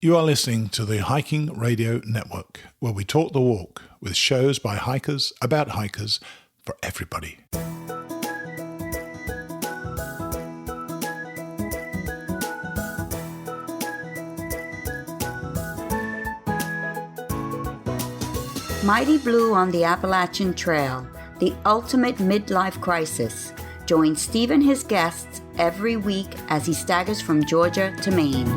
You are listening to the Hiking Radio Network, where we talk the walk with shows by hikers, about hikers, for everybody. Mighty Blue on the Appalachian Trail, the ultimate midlife crisis. Join Steve and his guests every week as he staggers from Georgia to Maine.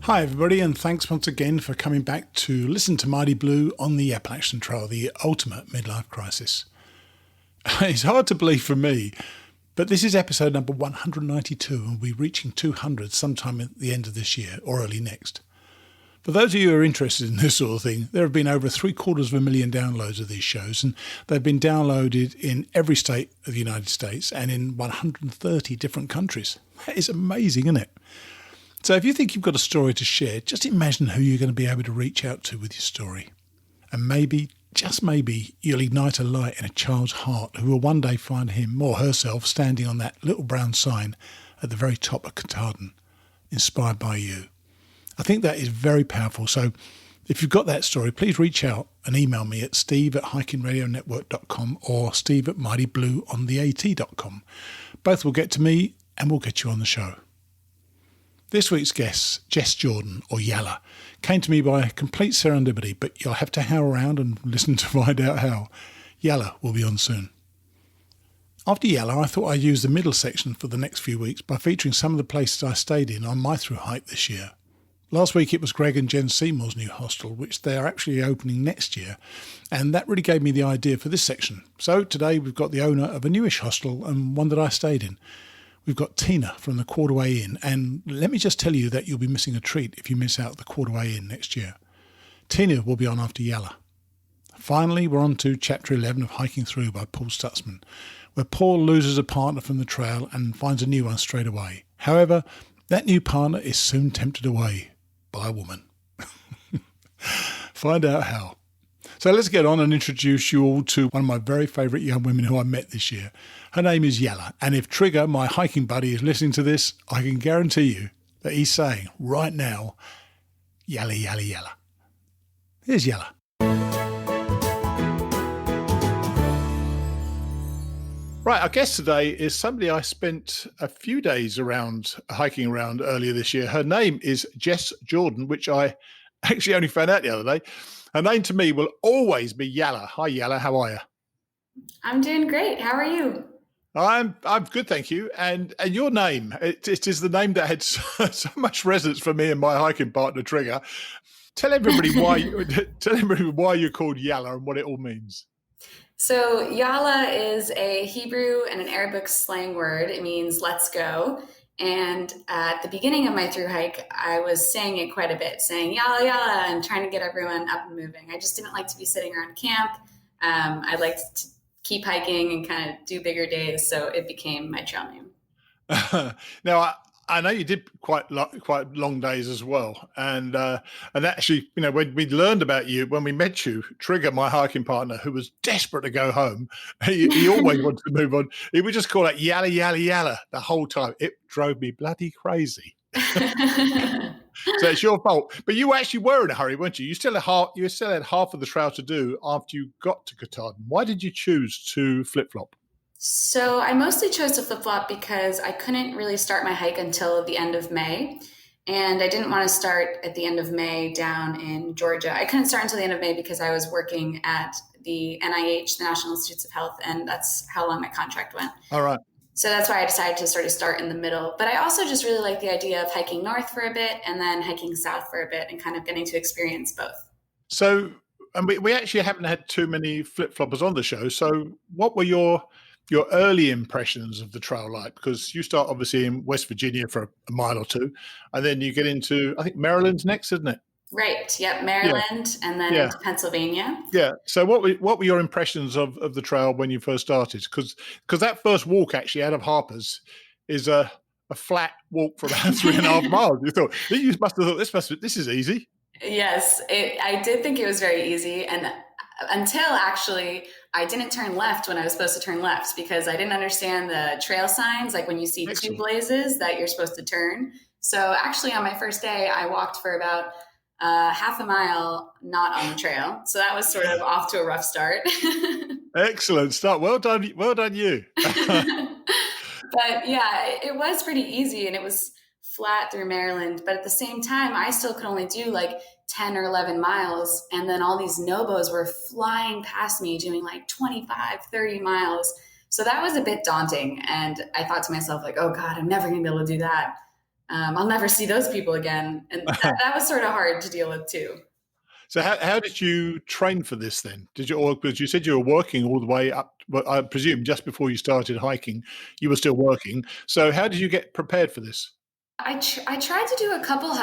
Hi everybody, and thanks once again for coming back to listen to Mighty Blue on the Appalachian Trail, the ultimate midlife crisis. It's hard to believe for me, but this is episode number 192 and we'll be reaching 200 sometime at the end of this year or early next. For those of you who are interested in this sort of thing, there have been over 750,000 downloads of these shows, and they've been downloaded in every state of the United States and in 130 different countries. That is amazing, isn't it? So if you think you've got a story to share, just imagine who you're going to be able to reach out to with your story. And maybe, just maybe, you'll ignite a light in a child's heart who will one day find him or herself standing on that little brown sign at the very top of Katahdin, inspired by you. I think that is very powerful. So if you've got that story, please reach out and email me at steve@hikingradionetwork.com or steve@mightyblueontheat.com. Both will get to me and we'll get you on the show. This week's guest, Jess Jordan, or Yalla, came to me by complete serendipity, but you'll have to hang around and listen to find out how. Yalla will be on soon. After Yalla, I thought I'd use the middle section for the next few weeks by featuring some of the places I stayed in on my thru-hike this year. Last week it was Greg and Jen Seymour's new hostel, which they are actually opening next year, and that really gave me the idea for this section. So today we've got the owner of a newish hostel and one that I stayed in. We've got Tina from the Quarterway Inn, and let me just tell you that you'll be missing a treat if you miss out the Quarterway Inn next year. Tina will be on after Yalla. Finally, we're on to Chapter 11 of Hiking Through by Paul Stutzman, where Paul loses a partner from the trail and finds a new one straight away. However, that new partner is soon tempted away by a woman. Find out how. So let's get on and introduce you all to one of my very favourite young women who I met this year. Her name is Yalla, and if Trigger, my hiking buddy, is listening to this, I can guarantee you that he's saying right now, Yalla, Yalla, Yalla. Here's Yalla. Right, our guest today is somebody I spent a few days hiking around earlier this year. Her name is Jess Jordan, which I actually only found out the other day. Her name to me will always be Yalla. Hi, Yalla. How are you? I'm doing great. How are you? I'm good, thank you. And your name, it is the name that had so much resonance for me and my hiking partner, Trigger. Tell everybody why you're called Yalla and what it all means. So Yalla is a Hebrew and an Arabic slang word. It means let's go. And at the beginning of my thru-hike, I was saying it quite a bit, saying Yalla, Yalla, and trying to get everyone up and moving. I just didn't like to be sitting around camp. I liked to keep hiking and kind of do bigger days, so it became my trail name. Now, I know you did quite long days as well, and actually, you know, when we learned about you, when we met you, Trigger, my hiking partner, who was desperate to go home, he always wanted to move on. He would just call out Yalla, Yalla, Yalla the whole time. It drove me bloody crazy. So it's your fault. But you actually were in a hurry, weren't you? You still had half of the trail to do after you got to Katahdin. Why did you choose to flip-flop? So I mostly chose to flip-flop because I couldn't really start my hike until the end of May. And I didn't want to start at the end of May down in Georgia. I couldn't start until the end of May because I was working at the NIH, the National Institutes of Health, and that's how long my contract went. All right. So that's why I decided to sort of start in the middle. But I also just really like the idea of hiking north for a bit and then hiking south for a bit and kind of getting to experience both. So, and we actually haven't had too many flip-floppers on the show. So what were your early impressions of the trail like? Because you start obviously in West Virginia for a mile or two, and then you get into, I think Maryland's next, isn't it? Right. Yep. Maryland, and then into Pennsylvania. Yeah. So what were your impressions of the trail when you first started? Because that first walk actually out of Harpers is a flat walk for about 3.5 miles. You must have thought this is easy. Yes, I did think it was very easy. And until actually I didn't turn left when I was supposed to turn left because I didn't understand the trail signs, like when you see two blazes that you're supposed to turn. So actually on my first day, I walked for about half a mile not on the trail. So that was sort of off to a rough start. Excellent start. Well done you. But yeah, it was pretty easy and it was flat through Maryland. But at the same time, I still could only do like 10 or 11 miles. And then all these nobos were flying past me doing like 25, 30 miles. So that was a bit daunting. And I thought to myself, like, oh God, I'm never going to be able to do that. I'll never see those people again. And that was sort of hard to deal with too. So how did you train for this then? Because you said you were working all the way up, but I presume just before you started hiking, you were still working. So how did you get prepared for this? I tried to do a couple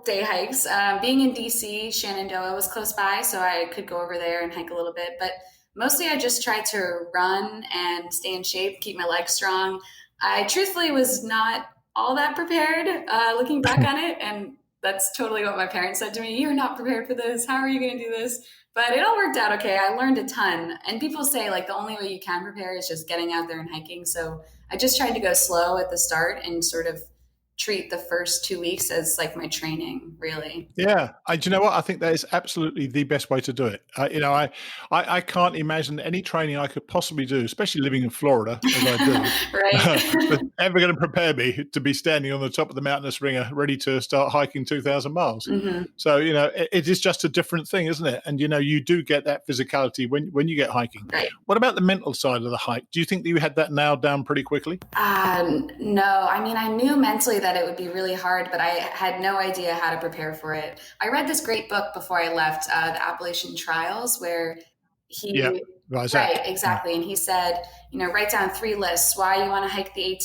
day hikes. Being in DC, Shenandoah was close by, so I could go over there and hike a little bit. But mostly I just tried to run and stay in shape, keep my legs strong. I truthfully was not all that prepared looking back on it. And that's totally what my parents said to me. You're not prepared for this. How are you going to do this? But it all worked out okay. I learned a ton. And people say like the only way you can prepare is just getting out there and hiking. So I just tried to go slow at the start and sort of treat the first 2 weeks as like my training, really. Yeah. Do you know what? I think that is absolutely the best way to do it. I can't imagine any training I could possibly do, especially living in Florida, as I do, right. that's ever going to prepare me to be standing on the top of the mountainous ringer, ready to start hiking 2,000 miles. Mm-hmm. So, it is just a different thing, isn't it? And, you do get that physicality when you get hiking. Right. What about the mental side of the hike? Do you think that you had that nailed down pretty quickly? No. I mean, I knew mentally that it would be really hard, but I had no idea how to prepare for it. I read this great book before I left, the Appalachian Trials, where right, exactly. And he said, write down 3 lists: why you want to hike the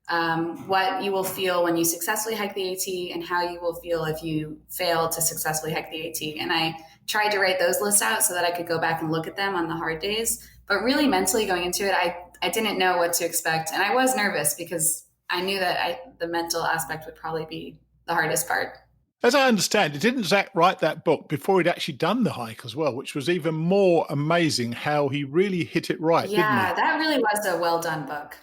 AT, what you will feel when you successfully hike the AT, and how you will feel if you fail to successfully hike the AT. And I tried to write those lists out so that I could go back and look at them on the hard days. But really mentally going into it, I didn't know what to expect. And I was nervous because I knew that the mental aspect would probably be the hardest part. As I understand it, didn't Zach write that book before he'd actually done the hike as well, which was even more amazing how he really hit it right, didn't he? Yeah, that really was a well-done book.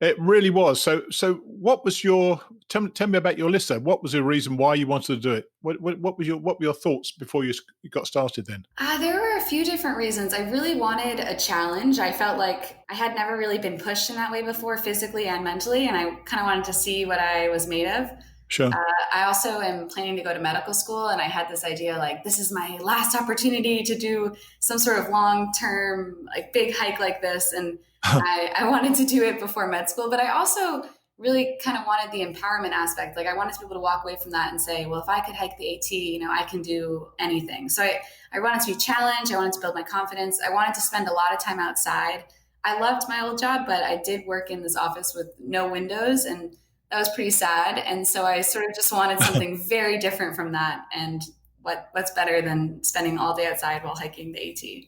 It really was. So what was tell me about your list though. What was the reason why you wanted to do it? What were your thoughts before you got started then? There were a few different reasons. I really wanted a challenge. I felt like I had never really been pushed in that way before, physically and mentally, and I kind of wanted to see what I was made of. Sure. I also am planning to go to medical school, and I had this idea like this is my last opportunity to do some sort of long-term, like big hike like this, and I wanted to do it before med school. But I also really kind of wanted the empowerment aspect. Like I wanted to be able to walk away from that and say, well, if I could hike the AT, I can do anything. So I wanted to be challenged. I wanted to build my confidence. I wanted to spend a lot of time outside. I loved my old job, but I did work in this office with no windows, and that was pretty sad. And so I sort of just wanted something very different from that. And what's better than spending all day outside while hiking the AT?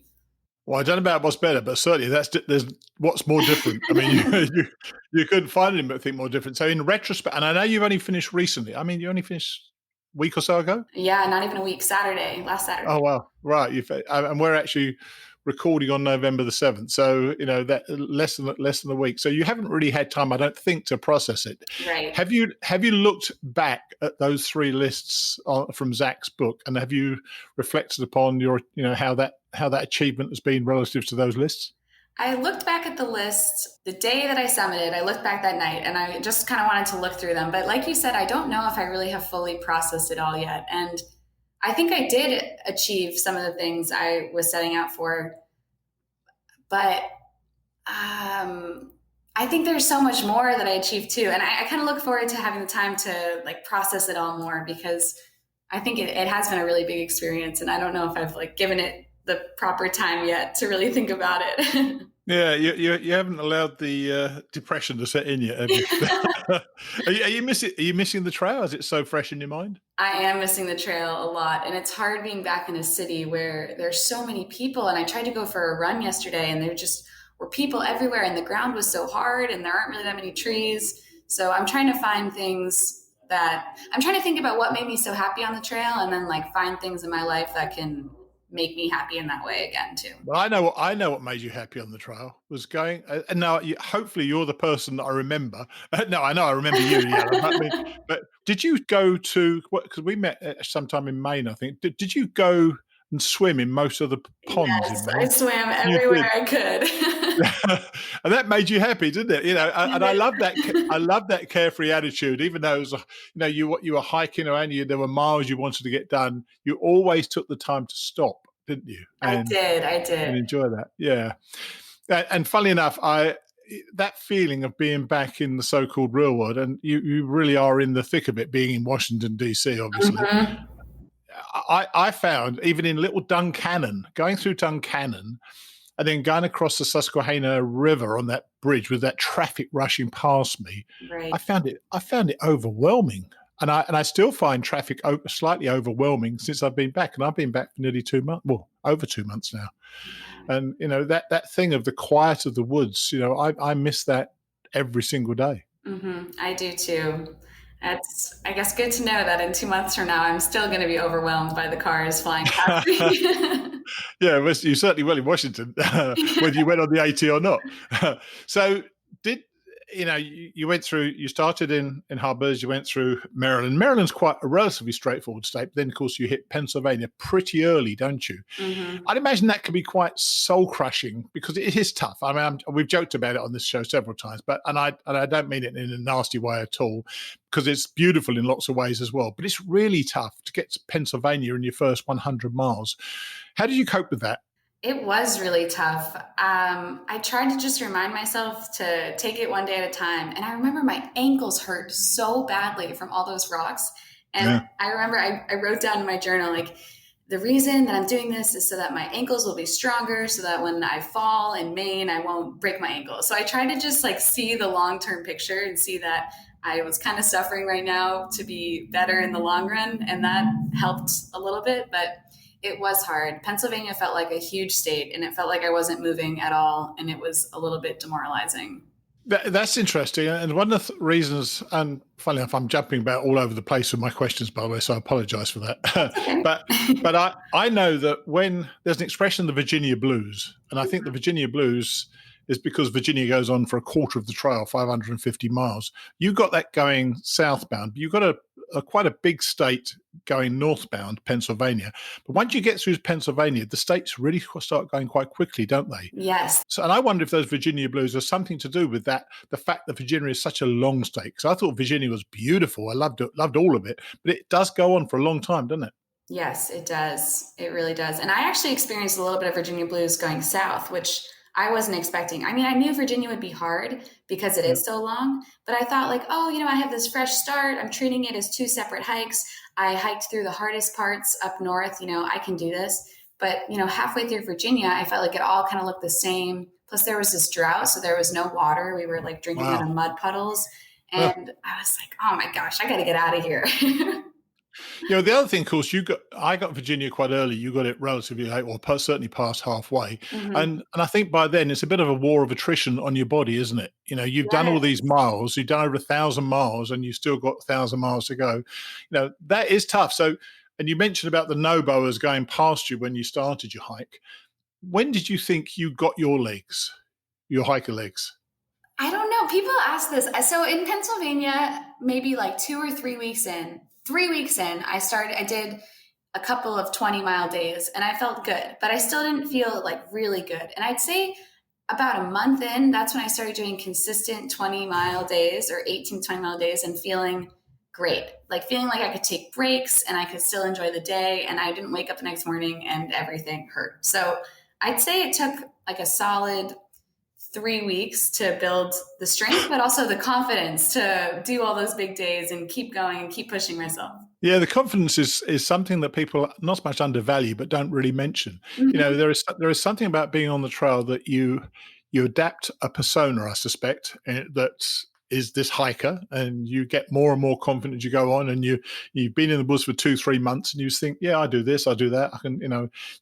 Well, I don't know about what's better, but certainly there's what's more different. I mean, you couldn't find anything more different. So in retrospect, and I know you've only finished recently. I mean, you only finished a week or so ago? Yeah, not even a week. Last Saturday. Oh, wow. Right. And we're actually recording on November the 7th. So, that less than a week. So you haven't really had time, I don't think, to process it. Right. Have you looked back at those 3 lists from Zach's book, and have you reflected upon your, how that achievement has been relative to those lists? I looked back at the list the day that I summited. I looked back that night and I just kind of wanted to look through them. But like you said, I don't know if I really have fully processed it all yet. And I think I did achieve some of the things I was setting out for. But I think there's so much more that I achieved too. And I kind of look forward to having the time to like process it all more, because I think it has been a really big experience. And I don't know if I've like given it the proper time yet to really think about it. Yeah, you haven't allowed the depression to set in yet, have you? Are you missing the trail? Is it so fresh in your mind? I am missing the trail a lot, and it's hard being back in a city where there's so many people. And I tried to go for a run yesterday, and there just were people everywhere, and the ground was so hard, and there aren't really that many trees. So I'm trying to find things I'm trying to think about what made me so happy on the trail, and then like find things in my life that can make me happy in that way again too. Well, I know what made you happy on the trail was going. And now, hopefully, you're the person that I remember. No, I know I remember you, Yalla. But did you go to? Because we met sometime in Maine, I think. Did you go and swim in most of the ponds in Yes, I Maine? swam You everywhere did. I could. And that made you happy, didn't it? And I love that. I love that carefree attitude. Even though it was, you were hiking around, there were miles you wanted to get done. You always took the time to stop, didn't you? I did. And enjoy that. Yeah. And funnily enough, that feeling of being back in the so-called real world, and you really are in the thick of it, being in Washington D.C. Obviously. Mm-hmm. I found even in little Duncannon, going through Duncannon. And then going across the Susquehanna River on that bridge with that traffic rushing past me, right. I found it overwhelming, and I still find traffic slightly overwhelming since I've been back, and I've been back for nearly 2 months, well, over 2 months now. And that thing of the quiet of the woods, I miss that every single day. Mm-hmm. I do too. It's, I guess, good to know that in 2 months from now, I'm still going to be overwhelmed by the cars flying past me. Yeah, you certainly will in Washington, whether you went on the AT or not. So you went through, you started in Harpers, you went through Maryland. Maryland's quite a relatively straightforward state, but then, of course, you hit Pennsylvania pretty early, don't you? Mm-hmm. I'd imagine that could be quite soul-crushing because it is tough. I mean, we've joked about it on this show several times, but I don't mean it in a nasty way at all, because it's beautiful in lots of ways as well. But it's really tough to get to Pennsylvania in your first 100 miles. How did you cope with that? It was really tough. I tried to just remind myself to take it one day at a time. And I remember my ankles hurt so badly from all those rocks. And yeah. I remember I wrote down in my journal, like, the reason that I'm doing this is so that my ankles will be stronger, so that when I fall in Maine, I won't break my ankles. So I tried to just see the long-term picture and see that I was kind of suffering right now to be better in the long run. And that helped a little bit, but it was hard. Pennsylvania felt like a huge state, and it felt like I wasn't moving at all, and it was a little bit demoralizing. That's interesting. And one of the reasons, and funny enough, I'm jumping about all over the place with my questions, by the way, so I apologize for that. Okay. but I know that when there's an expression, the Virginia blues, and I think the Virginia blues is because Virginia goes on for a quarter of the trail, 550 miles. You got that going southbound, but you've got quite a big state going northbound, Pennsylvania. But once you get through Pennsylvania, the states really start going quite quickly, don't they? Yes. So, and I wonder if those Virginia blues are something to do with that, the fact that Virginia is such a long state. Because I thought Virginia was beautiful. I loved all of it. But it does go on for a long time, doesn't it? Yes, it does. It really does. And I actually experienced a little bit of Virginia blues going south, which I wasn't expecting. I mean, I knew Virginia would be hard because it is so long, but I thought I have this fresh start. I'm treating it as 2 separate hikes. I hiked through the hardest parts up north. I can do this. But, halfway through Virginia, I felt like it all kind of looked the same. Plus there was this drought, so there was no water. We were drinking out of mud puddles. And I was like, oh my gosh, I got to get out of here. The other thing, of course, I got Virginia quite early. You got it relatively late, or certainly past halfway. Mm-hmm. And I think by then it's a bit of a war of attrition on your body, isn't it? You've done all these miles, you've done over 1,000 miles, and you've still got 1,000 miles to go. That is tough. So, and you mentioned about the no-boers going past you when you started your hike. When did you think you got your hiker legs? I don't know. People ask this. So in Pennsylvania, maybe 2 or 3 weeks in, 3 weeks in, I did a couple of 20-mile days, and I felt good, but I still didn't feel really good. And I'd say about a month in, that's when I started doing consistent 20-mile days or 18, 20-mile days and feeling great, feeling like I could take breaks and I could still enjoy the day, and I didn't wake up the next morning and everything hurt. So I'd say it took a solid 3 wees to build the strength, but also the confidence to do all those big days and keep going and keep pushing myself. Yeah, the confidence is something that people not so much undervalue, but don't really mention. Mm-hmm. There is something about being on the trail that you adapt a persona, I suspect, that is this hiker, and you get more and more confident as you go on, and you've been in the woods for 2-3 months, and you think, yeah, I do this, I do that. I can,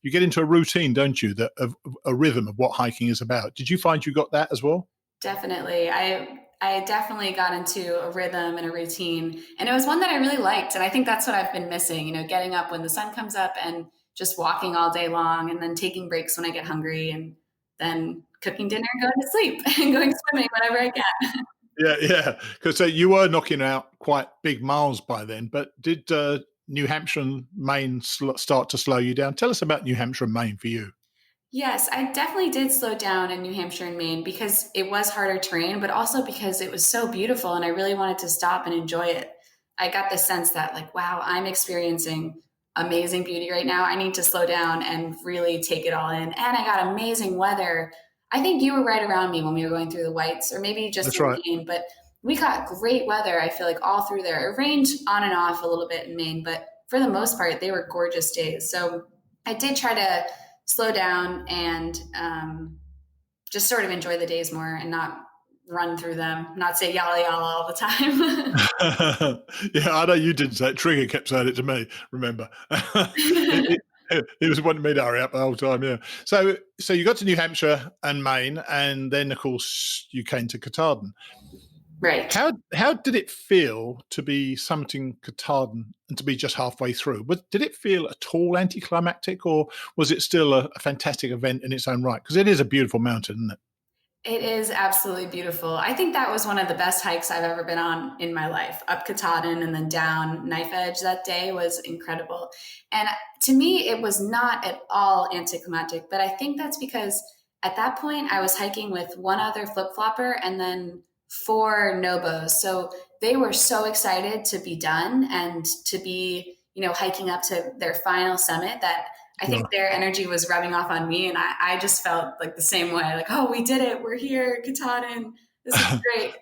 you get into a routine, don't you, that of a rhythm of what hiking is about. Did you find you got that as well? Definitely. I definitely got into a rhythm and a routine, and it was one that I really liked. And I think that's what I've been missing, getting up when the sun comes up and just walking all day long and then taking breaks when I get hungry and then cooking dinner and going to sleep and going swimming whenever I can. Yeah. Because you were knocking out quite big miles by then, but did New Hampshire and Maine start to slow you down? Tell us about New Hampshire and Maine for you. Yes, I definitely did slow down in New Hampshire and Maine because it was harder terrain, but also because it was so beautiful and I really wanted to stop and enjoy it. I got the sense that, like, wow, I'm experiencing amazing beauty right now. I need to slow down and really take it all in. And I got amazing weather. I think you were right around me when we were going through the Whites, or maybe just That's in right. Maine, but we got great weather. I feel like all through there. It rained on and off a little bit in Maine, but for the most part, they were gorgeous days. So I did try to slow down and just sort of enjoy the days more and not run through them, not say yalla yalla all the time. Yeah, I know you didn't say it. Trigger kept saying it to me, remember. He was wanting me to hurry up the whole time, yeah. So you got to New Hampshire and Maine, and then, of course, you came to Katahdin. Right. How did it feel to be summiting Katahdin and to be just halfway through? Did it feel at all anticlimactic, or was it still a fantastic event in its own right? Because it is a beautiful mountain, isn't it? It is absolutely beautiful. I think that was one of the best hikes I've ever been on in my life. Up Katahdin and then down Knife Edge that day was incredible. And to me, it was not at all anticlimactic, but I think that's because at that point I was hiking with one other flip-flopper and then 4 Nobos. So they were so excited to be done and to be, hiking up to their final summit that I think their energy was rubbing off on me. And I just felt like the same way, like, oh, we did it. We're here, Katahdin. This is great.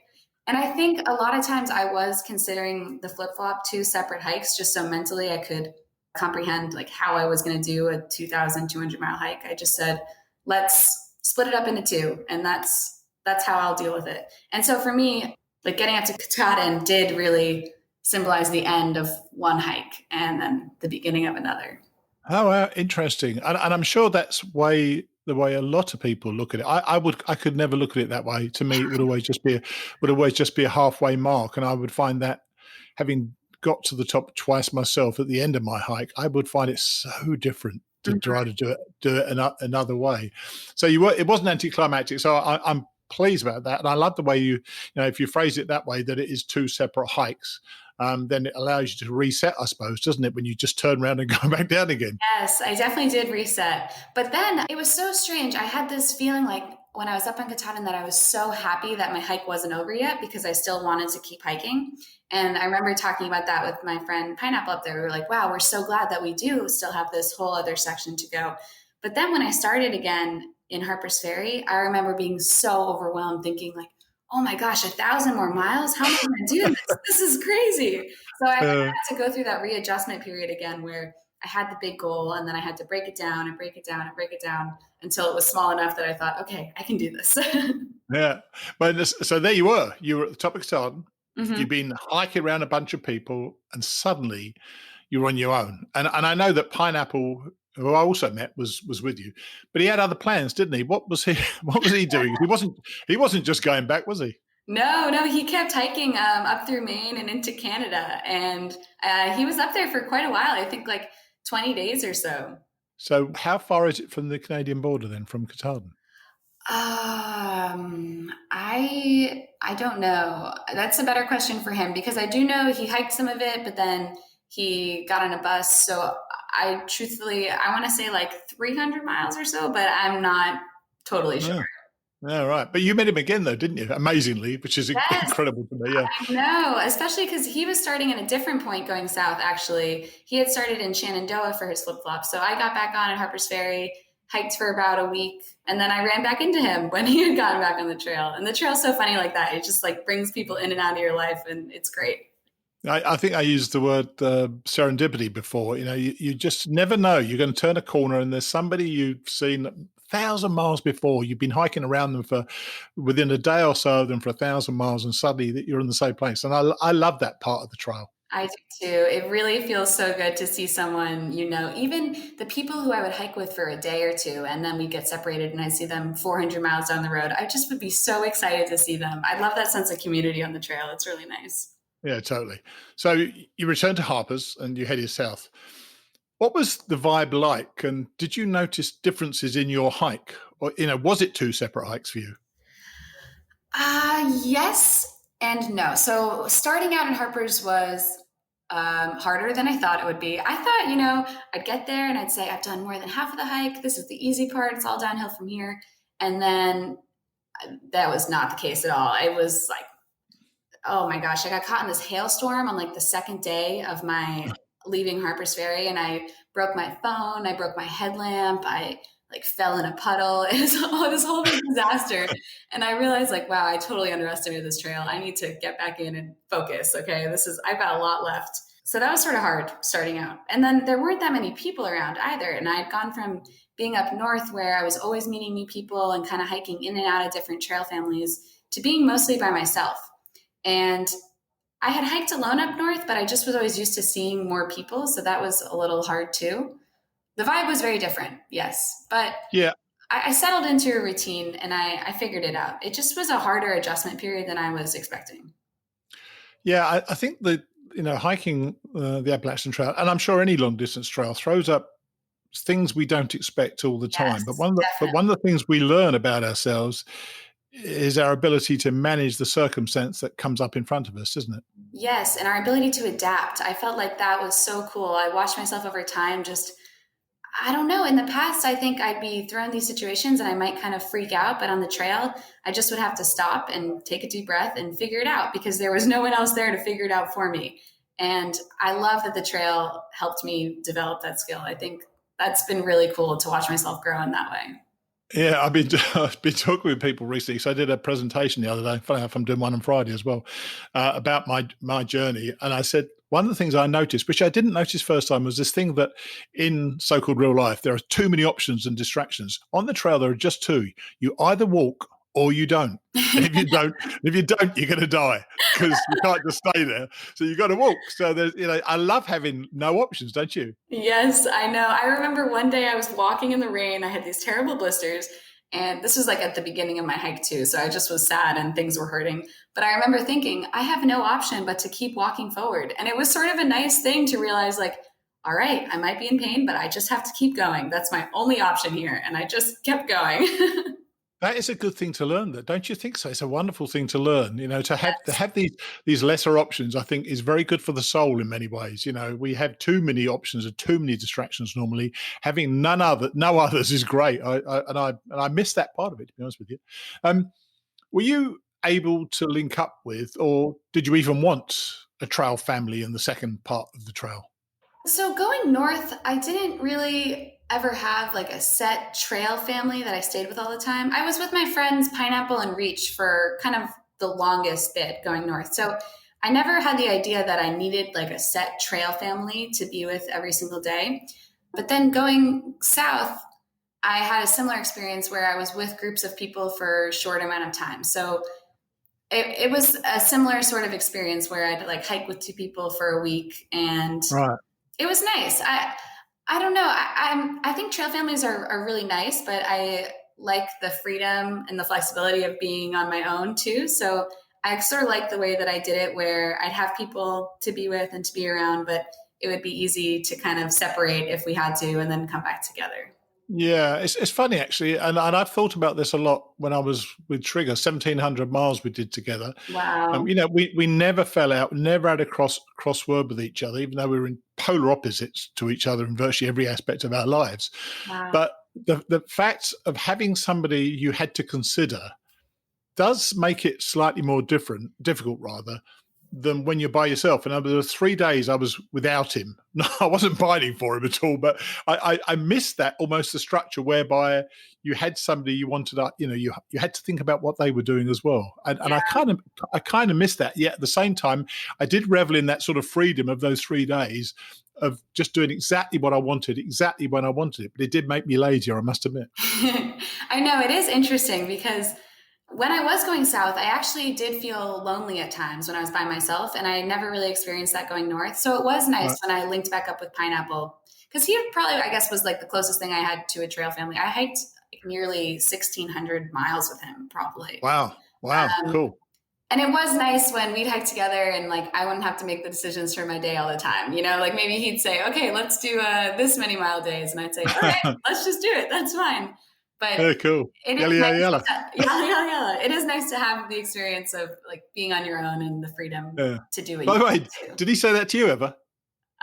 And I think a lot of times I was considering the flip-flop 2 separate hikes, just so mentally I could comprehend like how I was going to do a 2,200 mile hike. I just said, let's split it up into 2. And that's how I'll deal with it. And so for me, like getting up to Katahdin did really symbolize the end of one hike and then the beginning of another. Oh, interesting. And I'm sure that's the way a lot of people look at it. I could never look at it that way. To me, it would always just be a halfway mark. And I would find that, having got to the top twice myself at the end of my hike, I would find it so different to try to do it another way. So it wasn't anticlimactic. So I'm pleased about that. And I love the way if you phrase it that way, that it is 2 separate hikes. Then it allows you to reset, I suppose, doesn't it, when you just turn around and go back down again? Yes, I definitely did reset. But then it was so strange. I had this feeling like when I was up on Katahdin that I was so happy that my hike wasn't over yet because I still wanted to keep hiking. And I remember talking about that with my friend Pineapple up there. We were like, wow, we're so glad that we do still have this whole other section to go. But then when I started again in Harpers Ferry, I remember being so overwhelmed thinking like, oh my gosh, 1,000 more miles? How am I going to do this? This is crazy. So I had to go through that readjustment period again where I had the big goal and then I had to break it down and break it down and break it down until it was small enough that I thought, okay, I can do this. Yeah. But so there you were. You were at the top of Katahdin. Mm-hmm. You've been hiking around a bunch of people and suddenly you're on your own. And I know that Pineapple, who I also met, was with you, but he had other plans, didn't he? What was he doing? He wasn't just going back, was he? No, he kept hiking up through Maine and into Canada, and he was up there for quite a while. I think like 20 days or so. So how far is it from the Canadian border then, from Katahdin? I don't know. That's a better question for him because I do know he hiked some of it, but then he got on a bus. So I want to say like 300 miles or so, but I'm not totally sure. Yeah, right. But you met him again though, didn't you? Amazingly, which is incredible to me. Yeah. I know, especially because he was starting at a different point going south, actually. He had started in Shenandoah for his flip-flop. So I got back on at Harpers Ferry, hiked for about a week, and then I ran back into him when he had gotten back on the trail. And the trail's so funny like that. It just like brings people in and out of your life, and it's great. I think I used the word serendipity before. You just never know. You're going to turn a corner and there's somebody you've seen 1,000 miles before. You've been hiking around them for within a day or so of them for 1,000 miles, and suddenly that you're in the same place. And I love that part of the trail. I do too. It really feels so good to see someone, even the people who I would hike with for a day or two, and then we get separated and I see them 400 miles down the road. I just would be so excited to see them. I love that sense of community on the trail. It's really nice. Yeah, totally. So you returned to Harpers and you headed south. What was the vibe like? And did you notice differences in your hike? Or, was it two separate hikes for you? Yes and no. So starting out in Harpers was harder than I thought it would be. I thought, I'd get there and I'd say, I've done more than half of the hike. This is the easy part. It's all downhill from here. And then that was not the case at all. It was like, oh my gosh, I got caught in this hailstorm on like the second day of my leaving Harpers Ferry, and I broke my phone, I broke my headlamp, I like fell in a puddle. It was this whole big disaster. And I realized like, wow, I totally underestimated this trail. I need to get back in and focus. Okay. I've got a lot left. So that was sort of hard starting out. And then there weren't that many people around either. And I'd gone from being up north where I was always meeting new people and kind of hiking in and out of different trail families to being mostly by myself. And I had hiked alone up north, but I just was always used to seeing more people. So that was a little hard too. The vibe was very different, yes. But yeah, I settled into a routine and I figured it out. It just was a harder adjustment period than I was expecting. Yeah, I think that, hiking the Appalachian Trail, and I'm sure any long distance trail, throws up things we don't expect all the time. Yes, But one of the things we learn about ourselves is our ability to manage the circumstance that comes up in front of us, isn't it? Yes, and our ability to adapt. I felt like that was so cool. I watched myself over time I don't know. In the past, I think I'd be thrown in these situations and I might kind of freak out. But on the trail, I just would have to stop and take a deep breath and figure it out because there was no one else there to figure it out for me. And I love that the trail helped me develop that skill. I think that's been really cool to watch myself grow in that way. Yeah, I've been talking with people recently. So I did a presentation the other day. Funny enough, I'm doing one on Friday as well about my journey. And I said, one of the things I noticed, which I didn't notice first time, was this thing that in so-called real life, there are too many options and distractions. On the trail, there are just two. You either walk or you don't. And if you don't, you're going to die because you can't just stay there. So you've got to walk. So there's, I love having no options, don't you? Yes, I know. I remember one day I was walking in the rain. I had these terrible blisters. And this was like at the beginning of my hike too. So I just was sad and things were hurting. But I remember thinking, I have no option but to keep walking forward. And it was sort of a nice thing to realize like, all right, I might be in pain, but I just have to keep going. That's my only option here. And I just kept going. That is a good thing to learn, that, don't you think so? It's a wonderful thing to learn, to have these lesser options. I think is very good for the soul in many ways. We have too many options and too many distractions normally. Having no others is great. I miss that part of it, to be honest with you. Were you able to link up with, or did you even want a trail family in the second part of the trail? So going north, I didn't really ever have like a set trail family that I stayed with all the time. I was with my friends Pineapple and Reach for kind of the longest bit going north. So I never had the idea that I needed like a set trail family to be with every single day. But then going south, I had a similar experience where I was with groups of people for a short amount of time. So it was a similar sort of experience where I'd like hike with two people for a week, and right. It was nice. I don't know. I think trail families are really nice, but I like the freedom and the flexibility of being on my own too. So I sort of like the way that I did it, where I'd have people to be with and to be around, but it would be easy to kind of separate if we had to and then come back together. Yeah, it's funny actually, and I've thought about this a lot when I was with Trigger. 1,700 miles we did together. Wow. We never fell out, never had a crossword with each other, even though we were in polar opposites to each other in virtually every aspect of our lives. Wow. But the fact of having somebody you had to consider does make it slightly more difficult rather, than when you're by yourself. And there were 3 days I was without him. No, I wasn't fighting for him at all, but I missed that, almost the structure whereby you had somebody you wanted, you had to think about what they were doing as well. And I kind of missed that. Yet at the same time, I did revel in that sort of freedom of those 3 days of just doing exactly what I wanted, exactly when I wanted it. But it did make me lazier, I must admit. I know, it is interesting because when I was going south, I actually did feel lonely at times when I was by myself, and I never really experienced that going north. So it was nice when I linked back up with Pineapple, because he probably, I guess, was like the closest thing I had to a trail family. I hiked nearly 1,600 miles with him, probably. Wow, cool. And it was nice when we'd hike together and like I wouldn't have to make the decisions for my day all the time. Like maybe he'd say, okay, let's do this many mile days. And I'd say, okay, let's just do it. That's fine. But Yeah, cool. it Yalla, is yalla, nice yalla. yalla. It is nice to have the experience of like being on your own and the freedom to do it. By the way, did he say that to you ever?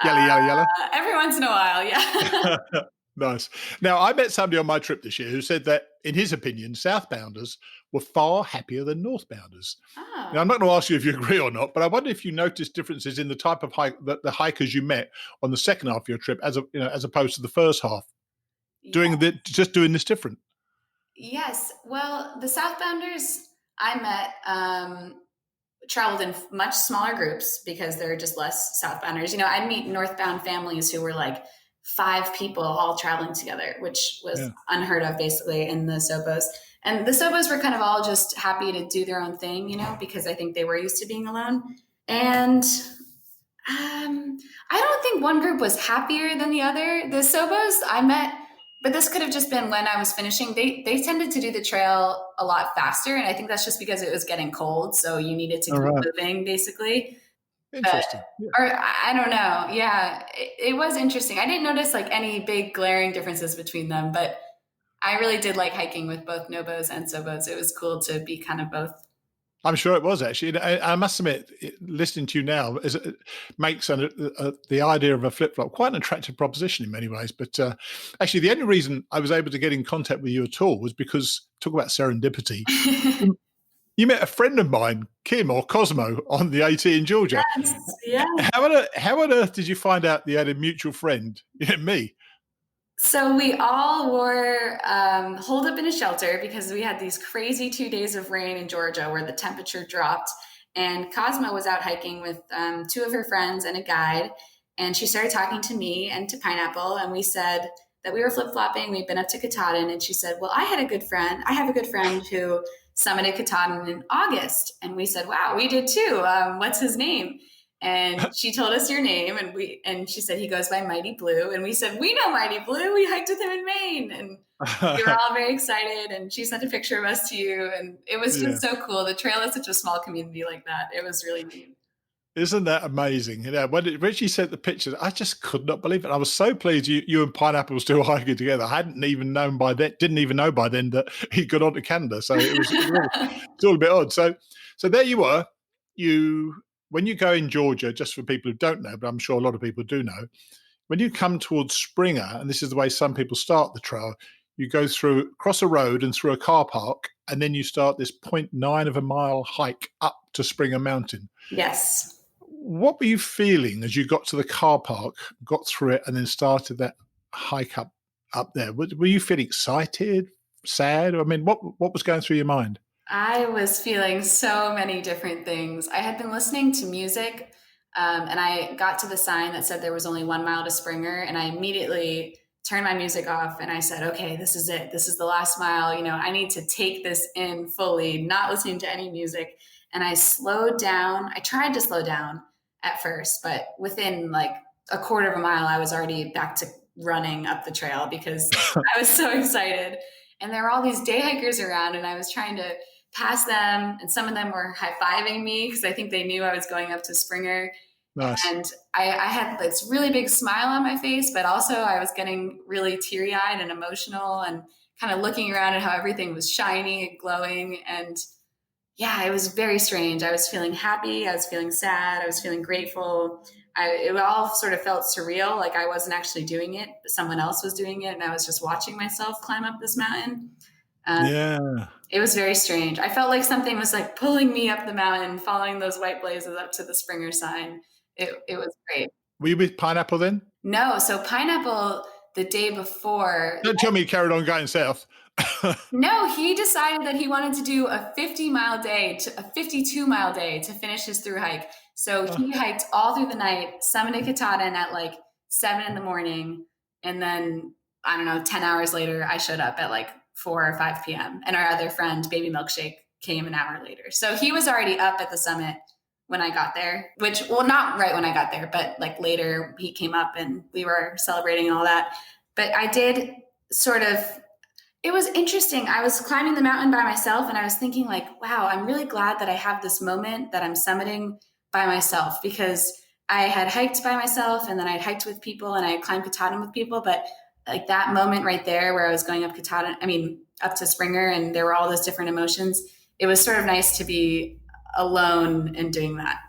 Yalla, yalla, yalla? Every once in a while, yeah. Nice. Now, I met somebody on my trip this year who said that, in his opinion, southbounders were far happier than northbounders. Oh. Now, I'm not going to ask you if you agree or not, but I wonder if you noticed differences in the type of hike that the hikers you met on the second half of your trip, as opposed to the first half, doing this different. Yes. Well, the southbounders I met traveled in much smaller groups because there are just less southbounders. I'd meet northbound families who were like 5 people all traveling together, which was unheard of basically in the Sobos. And the Sobos were kind of all just happy to do their own thing, because I think they were used to being alone. And I don't think one group was happier than the other. The Sobos I met, but this could have just been when I was finishing. They tended to do the trail a lot faster. And I think that's just because it was getting cold. So you needed to keep moving basically. Interesting. Or I don't know. Yeah, it was interesting. I didn't notice like any big glaring differences between them, but I really did like hiking with both Nobos and Sobos. It was cool to be kind of both. I'm sure it was actually. I must admit, listening to you now makes the idea of a flip-flop quite an attractive proposition in many ways. But actually, the only reason I was able to get in contact with you at all was because, talk about serendipity, you met a friend of mine, Kim or Cosmo, on the AT in Georgia. Yes, yeah. How on earth did you find out you had a mutual friend, me? So we all were holed up in a shelter because we had these crazy 2 days of rain in Georgia where the temperature dropped. And Cosmo was out hiking with 2 of her friends and a guide. And she started talking to me and to Pineapple. And we said that we were flip-flopping. We'd been up to Katahdin. And she said, well, I have a good friend who summited Katahdin in August. And we said, wow, we did too. What's his name? And she told us your name, and she said he goes by Mighty Blue. And we said, we know Mighty Blue. We hiked with him in Maine. And we were all very excited. And she sent a picture of us to you. And it was just so cool. The trail is such a small community like that. It was really neat. Isn't that amazing? When she sent the pictures, I just could not believe it. I was so pleased you and Pineapple were still hiking together. I didn't even know by then that he got on to Canada. So it's all a bit odd. So there you were. When you go in Georgia, just for people who don't know, but I'm sure a lot of people do know, when you come towards Springer, and this is the way some people start the trail, you go across a road and through a car park, and then you start this 0.9 of a mile hike up to Springer Mountain. Yes. What were you feeling as you got to the car park, got through it, and then started that hike up there? Were you feeling excited, sad? I mean, what was going through your mind? I was feeling so many different things. I had been listening to music, and I got to the sign that said there was only 1 mile to Springer, and I immediately turned my music off and I said, okay, this is it. This is the last mile. I need to take this in fully, not listening to any music. And I slowed down. I tried to slow down at first, but within like a quarter of a mile, I was already back to running up the trail because I was so excited. And there were all these day hikers around, and I was trying to pass them, and some of them were high-fiving me because I think they knew I was going up to Springer. Nice. And I had this really big smile on my face, but also I was getting really teary-eyed and emotional and kind of looking around at how everything was shiny and glowing. And yeah, it was very strange. I was feeling happy. I was feeling sad. I was feeling grateful. It all sort of felt surreal. Like I wasn't actually doing it, but someone else was doing it. And I was just watching myself climb up this mountain. It was very strange. I felt like something was like pulling me up the mountain, following those white blazes up to the Springer sign. It was great. Were you with Pineapple then? No. So Pineapple, the day before. Don't tell me he carried on going south. No, he decided that he wanted to do a 52-mile day to finish his thru hike. So he hiked all through the night, summited Katahdin at like 7 a.m. And then, I don't know, 10 hours later, I showed up at like 4 or 5 p.m. And our other friend, Baby Milkshake, came an hour later. So he was already up at the summit when I got there, not right when I got there, but like later he came up and we were celebrating and all that. But I did It was interesting. I was climbing the mountain by myself and I was thinking like, wow, I'm really glad that I have this moment that I'm summiting by myself, because I had hiked by myself and then I'd hiked with people and I climbed Katahdin with people. But like that moment right there where I was going up up to Springer, and there were all those different emotions, it was sort of nice to be alone and doing that.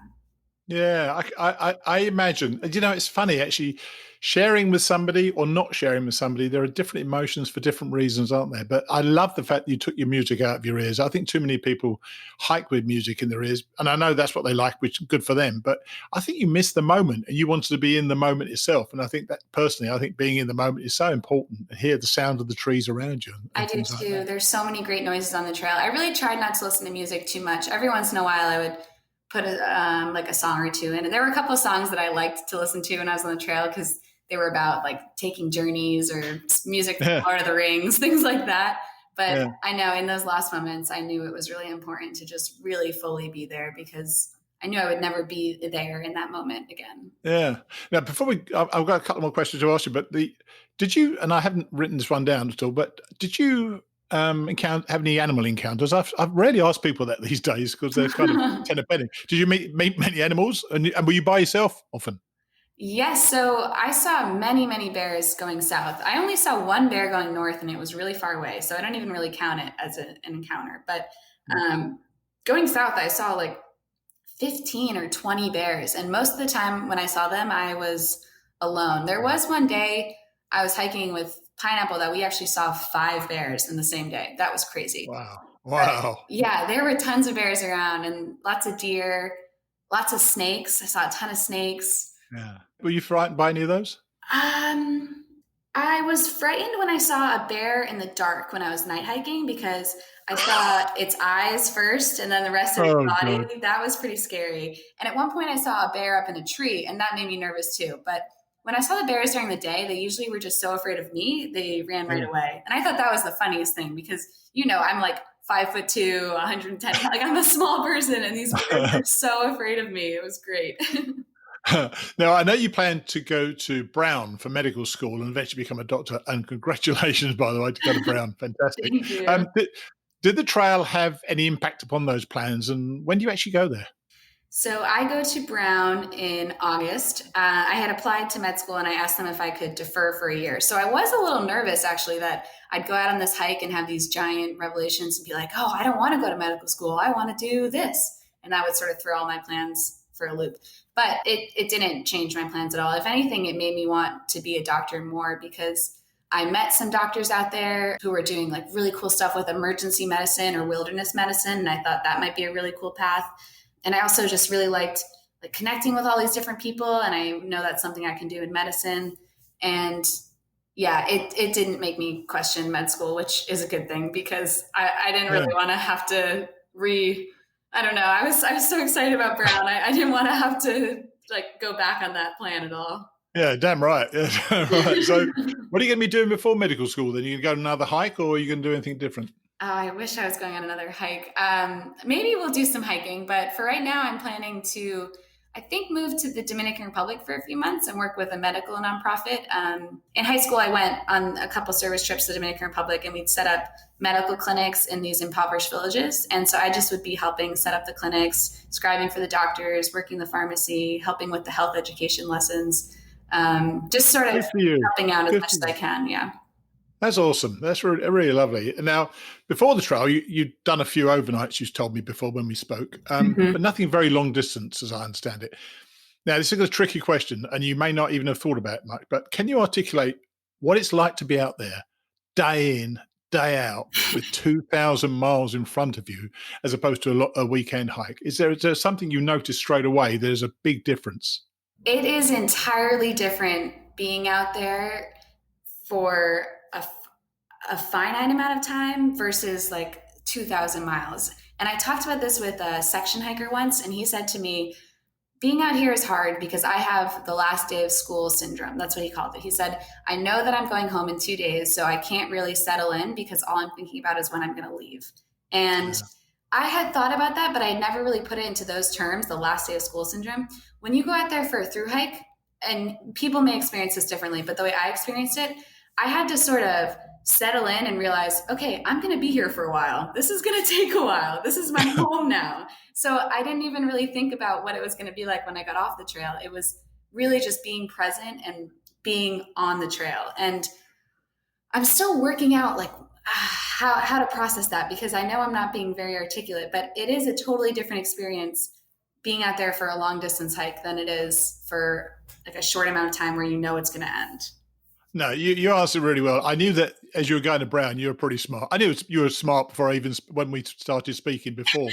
Yeah, I imagine. It's funny actually, sharing with somebody or not sharing with somebody, there are different emotions for different reasons, aren't there? But I love the fact that you took your music out of your ears. I think too many people hike with music in their ears, and I know that's what they like, which is good for them. But I think you miss the moment and you wanted to be in the moment itself. And I think that personally, I think being in the moment is so important, to hear the sound of the trees around you. I do too. There's so many great noises on the trail. I really tried not to listen to music too much. Every once in a while I would put a song or two in. And there were a couple of songs that I liked to listen to when I was on the trail because they were about like taking journeys or music from Lord of the Rings, things like that. But I know in those last moments, I knew it was really important to just really fully be there, because I knew I would never be there in that moment again. Yeah. Now, I've got a couple more questions to ask you, but did you, and I haven't written this one down at all, but did you have any animal encounters? I've rarely asked people that these days because they're kind of tenor-penning. Did you meet many animals, and were you by yourself often? Yes, so I saw many, many bears going south. I only saw one bear going north, and it was really far away, so I don't even really count it as an encounter. But going south, I saw like 15 or 20 bears, and most of the time when I saw them, I was alone. There was one day I was hiking with Pineapple that we actually saw 5 bears in the same day. That was crazy. Wow. But yeah, there were tons of bears around and lots of deer, lots of snakes. I saw a ton of snakes. Yeah. Were you frightened by any of those? I was frightened when I saw a bear in the dark when I was night hiking, because I saw its eyes first and then the rest of its body. God. That was pretty scary. And at one point I saw a bear up in a tree, and that made me nervous too. But when I saw the bears during the day, they usually were just so afraid of me, they ran right away. And I thought that was the funniest thing, because, I'm like 5'2", 110, like I'm a small person, and these bears are so afraid of me. It was great. Now, I know you plan to go to Brown for medical school and eventually become a doctor, and congratulations, by the way, to go to Brown. Fantastic. Thank you. Did the trail have any impact upon those plans, and when do you actually go there? So I go to Brown in August. I had applied to med school and I asked them if I could defer for a year. So I was a little nervous actually that I'd go out on this hike and have these giant revelations and be like, oh, I don't want to go to medical school. I want to do this. And that would sort of throw all my plans for a loop. But it didn't change my plans at all. If anything, it made me want to be a doctor more, because I met some doctors out there who were doing like really cool stuff with emergency medicine or wilderness medicine. And I thought that might be a really cool path. And I also just really liked like connecting with all these different people. And I know that's something I can do in medicine. And yeah, it didn't make me question med school, which is a good thing, because I didn't really want to have to I don't know. I was so excited about Brown. I didn't want to have to like go back on that plan at all. Yeah, damn right. Yeah, damn right. So what are you going to be doing before medical school then? Are you going to go on another hike, or are you going to do anything different? Oh, I wish I was going on another hike. Maybe we'll do some hiking, but for right now, I'm planning to, I think, move to the Dominican Republic for a few months and work with a medical nonprofit. In high school, I went on a couple service trips to the Dominican Republic, and we'd set up medical clinics in these impoverished villages. And so I just would be helping set up the clinics, scribing for the doctors, working the pharmacy, helping with the health education lessons, just sort of helping out as much as I can. Yeah. That's awesome. That's really, really lovely. Now, before the trial, you'd done a few overnights, you told me before when we spoke, but nothing very long distance, as I understand it. Now, this is a tricky question, and you may not even have thought about it much, but can you articulate what it's like to be out there day in, day out with 2,000 miles in front of you, as opposed to a weekend hike? Is there something you notice straight away? There's a big difference. It is entirely different being out there for a finite amount of time versus like 2,000 miles. And I talked about this with a section hiker once, and he said to me, being out here is hard because I have the last day of school syndrome. That's what he called it. He said, I know that I'm going home in 2 days, so I can't really settle in because all I'm thinking about is when I'm going to leave. And I had thought about that, but I never really put it into those terms, the last day of school syndrome. When you go out there for a thru hike, and people may experience this differently, but the way I experienced it, I had to sort of settle in and realize, okay, I'm going to be here for a while. This is going to take a while. This is my home now. So I didn't even really think about what it was going to be like when I got off the trail. It was really just being present and being on the trail. And I'm still working out like how to process that, because I know I'm not being very articulate, but it is a totally different experience being out there for a long distance hike than it is for like a short amount of time where you know it's going to end. No, you answered really well. I knew that as you were going to Brown, you were pretty smart. I knew you were smart before when we started speaking before.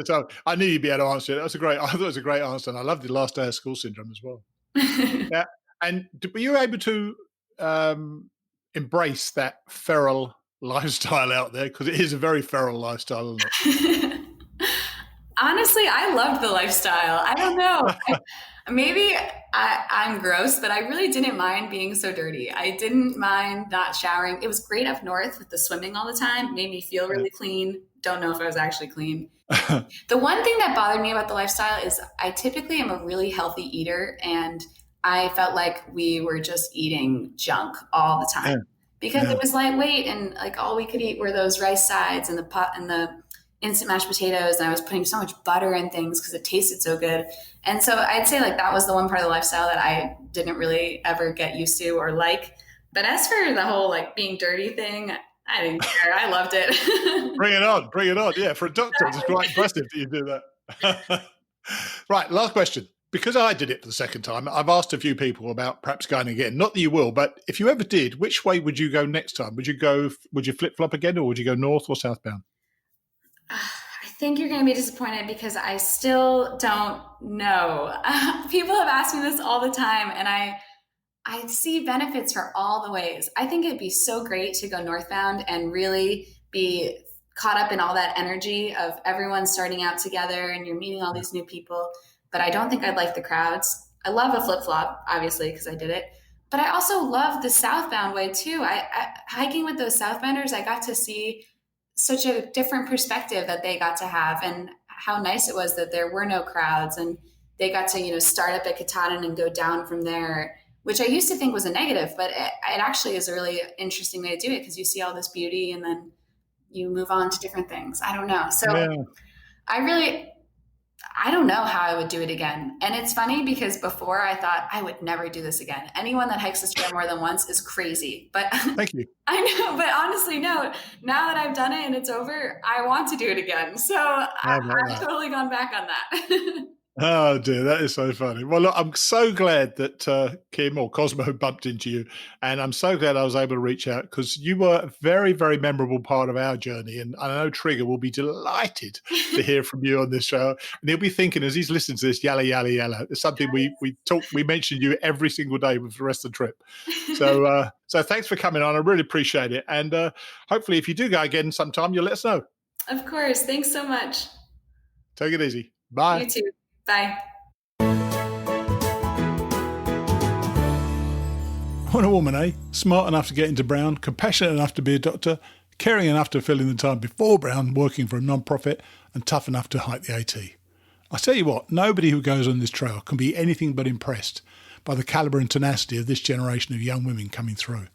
So I knew you'd be able to answer it. I thought it was a great answer. And I loved the last day of school syndrome as well. Yeah. And were you able to embrace that feral lifestyle out there? Because it is a very feral lifestyle, isn't it? Honestly, I loved the lifestyle. I don't know. Maybe I'm gross, but I really didn't mind being so dirty. I didn't mind not showering. It was great up north with the swimming all the time. Made me feel really clean. Don't know if I was actually clean. The one thing that bothered me about the lifestyle is I typically am a really healthy eater, and I felt like we were just eating junk all the time because it was lightweight, and like all we could eat were those rice sides and the pot and the instant mashed potatoes, and I was putting so much butter in things because it tasted so good. And so I'd say like that was the one part of the lifestyle that I didn't really ever get used to or like. But as for the whole like being dirty thing, I didn't care. I loved it. Bring it on. Yeah, for a doctor, it's quite impressive that you do that. Right, last question. Because I did it for the second time, I've asked a few people about perhaps going again. Not that you will, but if you ever did, which way would you go next time? Would you flip-flop again, or would you go north or southbound? I think you're going to be disappointed because I still don't know. People have asked me this all the time, and I see benefits for all the ways. I think it'd be so great to go northbound and really be caught up in all that energy of everyone starting out together and you're meeting all these new people. But I don't think I'd like the crowds. I love a flip-flop, obviously, because I did it. But I also love the southbound way too. I hiking with those southbounders, I got to see such a different perspective that they got to have, and how nice it was that there were no crowds, and they got to, start up at Katahdin and go down from there, which I used to think was a negative, but it actually is a really interesting way to do it because you see all this beauty and then you move on to different things. I don't know. So I don't know how I would do it again. And it's funny because before I thought I would never do this again. Anyone that hikes this trail more than once is crazy. But thank you. I know, but honestly, no. Now that I've done it and it's over, I want to do it again. So I've totally gone back on that. Oh dear, that is so funny. Well, look, I'm so glad that Kim or Cosmo bumped into you, and I'm so glad I was able to reach out because you were a very, very memorable part of our journey, and I know Trigger will be delighted to hear from you on this show, and he'll be thinking as he's listening to this, yalla, yalla, yalla. It's something we mentioned you every single day with the rest of the trip. So thanks for coming on. I really appreciate it, and hopefully if you do go again sometime, you'll let us know. Of course. Thanks so much. Take it easy. Bye. You too. Bye. What a woman, eh? Smart enough to get into Brown, compassionate enough to be a doctor, caring enough to fill in the time before Brown working for a non-profit, and tough enough to hike the AT. I tell you what, nobody who goes on this trail can be anything but impressed by the calibre and tenacity of this generation of young women coming through.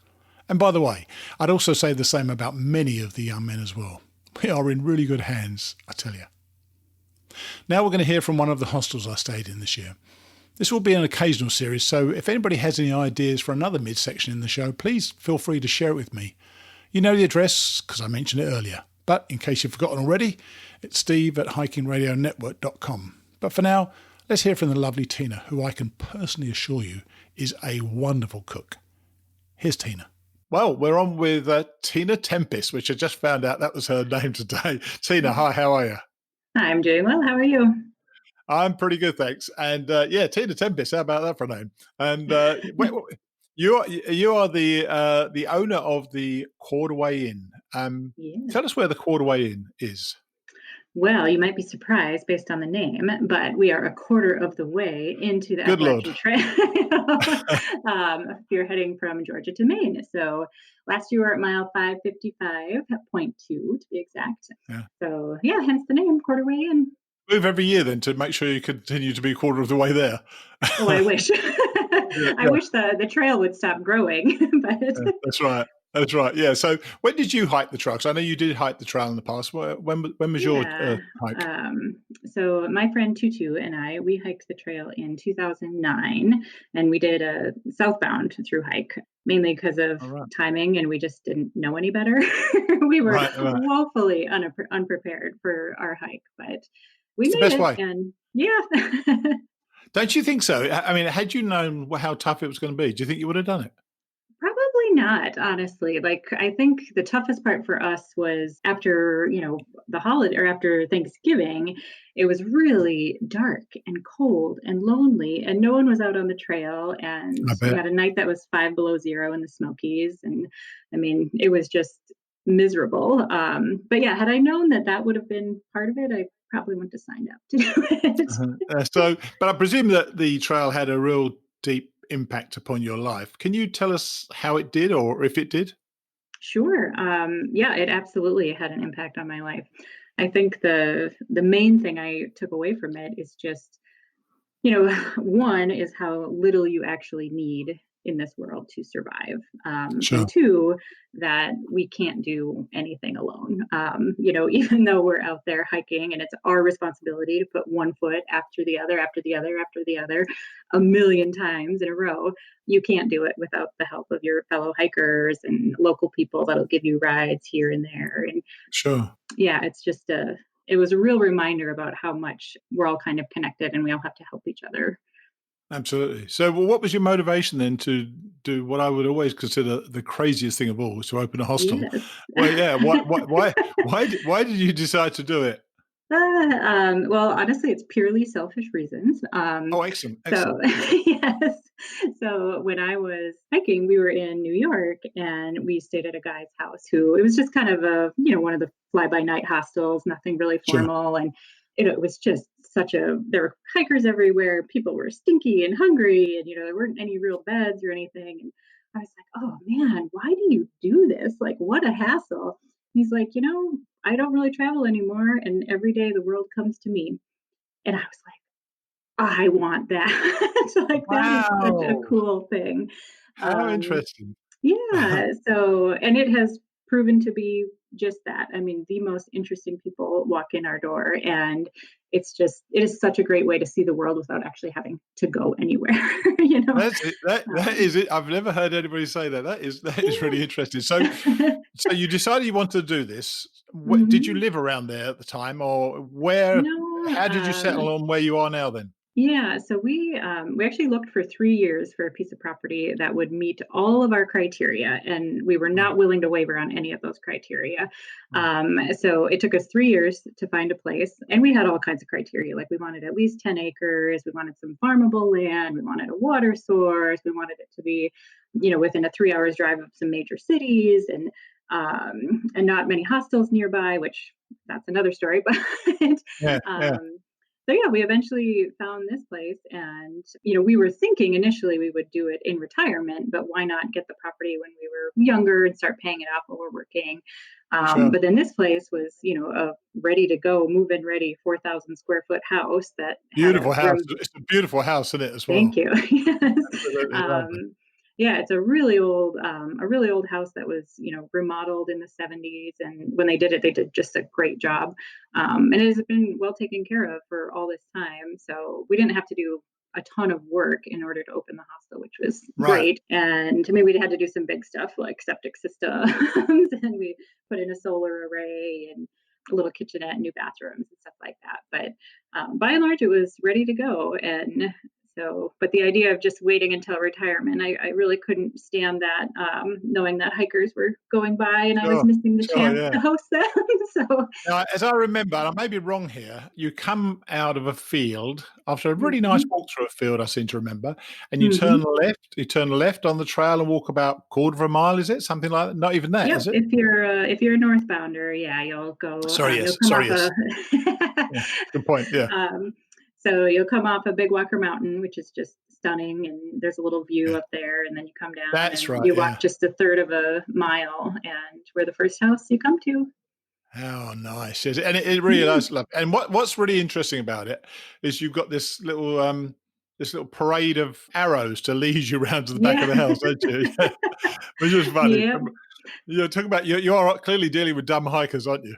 And by the way, I'd also say the same about many of the young men as well. We are in really good hands, I tell you. Now we're going to hear from one of the hostels I stayed in this year. This will be an occasional series, so if anybody has any ideas for another midsection in the show, please feel free to share it with me. You know the address, because I mentioned it earlier. But in case you've forgotten already, it's steve@hikingradionetwork.com. But for now, let's hear from the lovely Tina, who I can personally assure you is a wonderful cook. Here's Tina. Well, we're on with Tina Tempest, which I just found out that was her name today. Tina, hi, how are you? I'm doing well. How are you? I'm pretty good, thanks. And Tina Tempest, how about that for a name? And you are the owner of the Quarterway Inn. Tell us where the Quarterway Inn is. Well, you might be surprised based on the name, but we are a quarter of the way into the Appalachian Trail. If you're heading from Georgia to Maine. So last year we were at mile 555.2 to be exact. Yeah. So hence the name Quarterway Inn. Move every year then to make sure you continue to be a quarter of the way there. Oh, I wish. I wish the trail would stop growing. But that's right. That's right. Yeah. So when did you hike the trail? 'Cause I know you did hike the trail in the past. When was your Yeah. hike? So my friend Tutu and I, we hiked the trail in 2009, and we did a southbound through hike, mainly because of All right. timing, and we just didn't know any better. We were Right. Right. woefully unprepared for our hike, but we It's the made best it, way. and yeah. Don't you think so? I mean, had you known how tough it was going to be, do you think you would have done it? Probably not, honestly. Like, I think the toughest part for us was after, the holiday or after Thanksgiving, it was really dark and cold and lonely, and no one was out on the trail. And I we bet. had a night that was 5 below 0 in the Smokies. And I mean, it was just miserable. But yeah, had I known that that would have been part of it, I probably wouldn't have signed up to do it. But I presume that the trail had a real deep impact upon your life. Can you tell us how it did, or if it did? Sure. Yeah, it absolutely had an impact on my life. I think the main thing I took away from it is just, one is how little you actually need in this world to survive. Sure. And two, that we can't do anything alone. Even though we're out there hiking and it's our responsibility to put one foot after the other, after the other, after the other, a million times in a row, you can't do it without the help of your fellow hikers and local people that'll give you rides here and there. And Sure. yeah, it was a real reminder about how much we're all kind of connected and we all have to help each other. Absolutely. So, well, what was your motivation then to do what I would always consider the craziest thing of all, was to open a hostel? Yes. Well, yeah. Why did you decide to do it? Well, honestly, it's purely selfish reasons. Oh, excellent, So excellent. yes. So when I was hiking, we were in New York and we stayed at a guy's house who, it was just kind of one of the fly by night hostels, nothing really Sure. formal. And it was just there were hikers everywhere. People were stinky and hungry, and there weren't any real beds or anything. And I was like, oh man, why do you do this? Like, what a hassle. He's like, I don't really travel anymore, and every day the world comes to me. And I was like, I want that. Like, that is such a Wow. cool thing. How Um, interesting. yeah. So, and it has proven to be just that. I mean, the most interesting people walk in our door, and it is such a great way to see the world without actually having to go anywhere, you know? That's it. That Um, is it. I've never heard anybody say that. That is really interesting. So, yeah. so you decided you wanted to do this. Did you Mhm. live around there at the time, or where? No, How did you settle on where you are now? Then. yeah, so we actually looked for 3 years for a piece of property that would meet all of our criteria, and we were Right. not willing to waver on any of those criteria. Right. So it took us 3 years to find a place, and we had all kinds of criteria. Like, we wanted at least 10 acres, we wanted some farmable land, we wanted a water source, we wanted it to be, within a 3 hours drive of some major cities, and not many hostels nearby, which that's another story. But Yeah. Yeah. um, so yeah, we eventually found this place, and we were thinking initially we would do it in retirement, but why not get the property when we were younger and start paying it off while we're working? Sure. But then this place was, a ready to go, move in ready, 4,000 square foot house that had a Beautiful house. room. It's a beautiful house, isn't it? As Thank well. you. Yes. Absolutely lovely. Yeah, it's a really old house that was, remodeled in the 70s. And when they did it, they did just a great job. And it has been well taken care of for all this time. So we didn't have to do a ton of work in order to open the hostel, which was Right. great. And maybe we had to do some big stuff like septic systems, and we put in a solar array and a little kitchenette and new bathrooms and stuff like that. But by and large, it was ready to go. And so, but the idea of just waiting until retirement, I really couldn't stand that, knowing that hikers were going by and I was Sure. missing the Sure. chance Yeah. to host them. So, Now, as I remember, and I may be wrong here, you come out of a field after a really nice mhm, walk through a field, I seem to remember, and you turn mhm. left. You turn left on the trail and walk about quarter of a mile. Is it something like that? Not even that, Yep. is it? If you're a northbounder, yeah, Sorry, you'll yes. come Sorry, off yes. a, Yeah. Good point. Yeah. um, so you'll come off a Big Walker Mountain, which is just stunning, and there's a little view Yeah. up there, and then you come down That's and right. you walk Yeah. just a third of a mile, and we're the first house you come to. How nice is it? And it really Yeah. does love. And what's really interesting about it is you've got this little parade of arrows to lead you around to the back of Yeah. the house, don't you? Which is funny. Yep. You're talking about you are clearly dealing with dumb hikers, aren't you?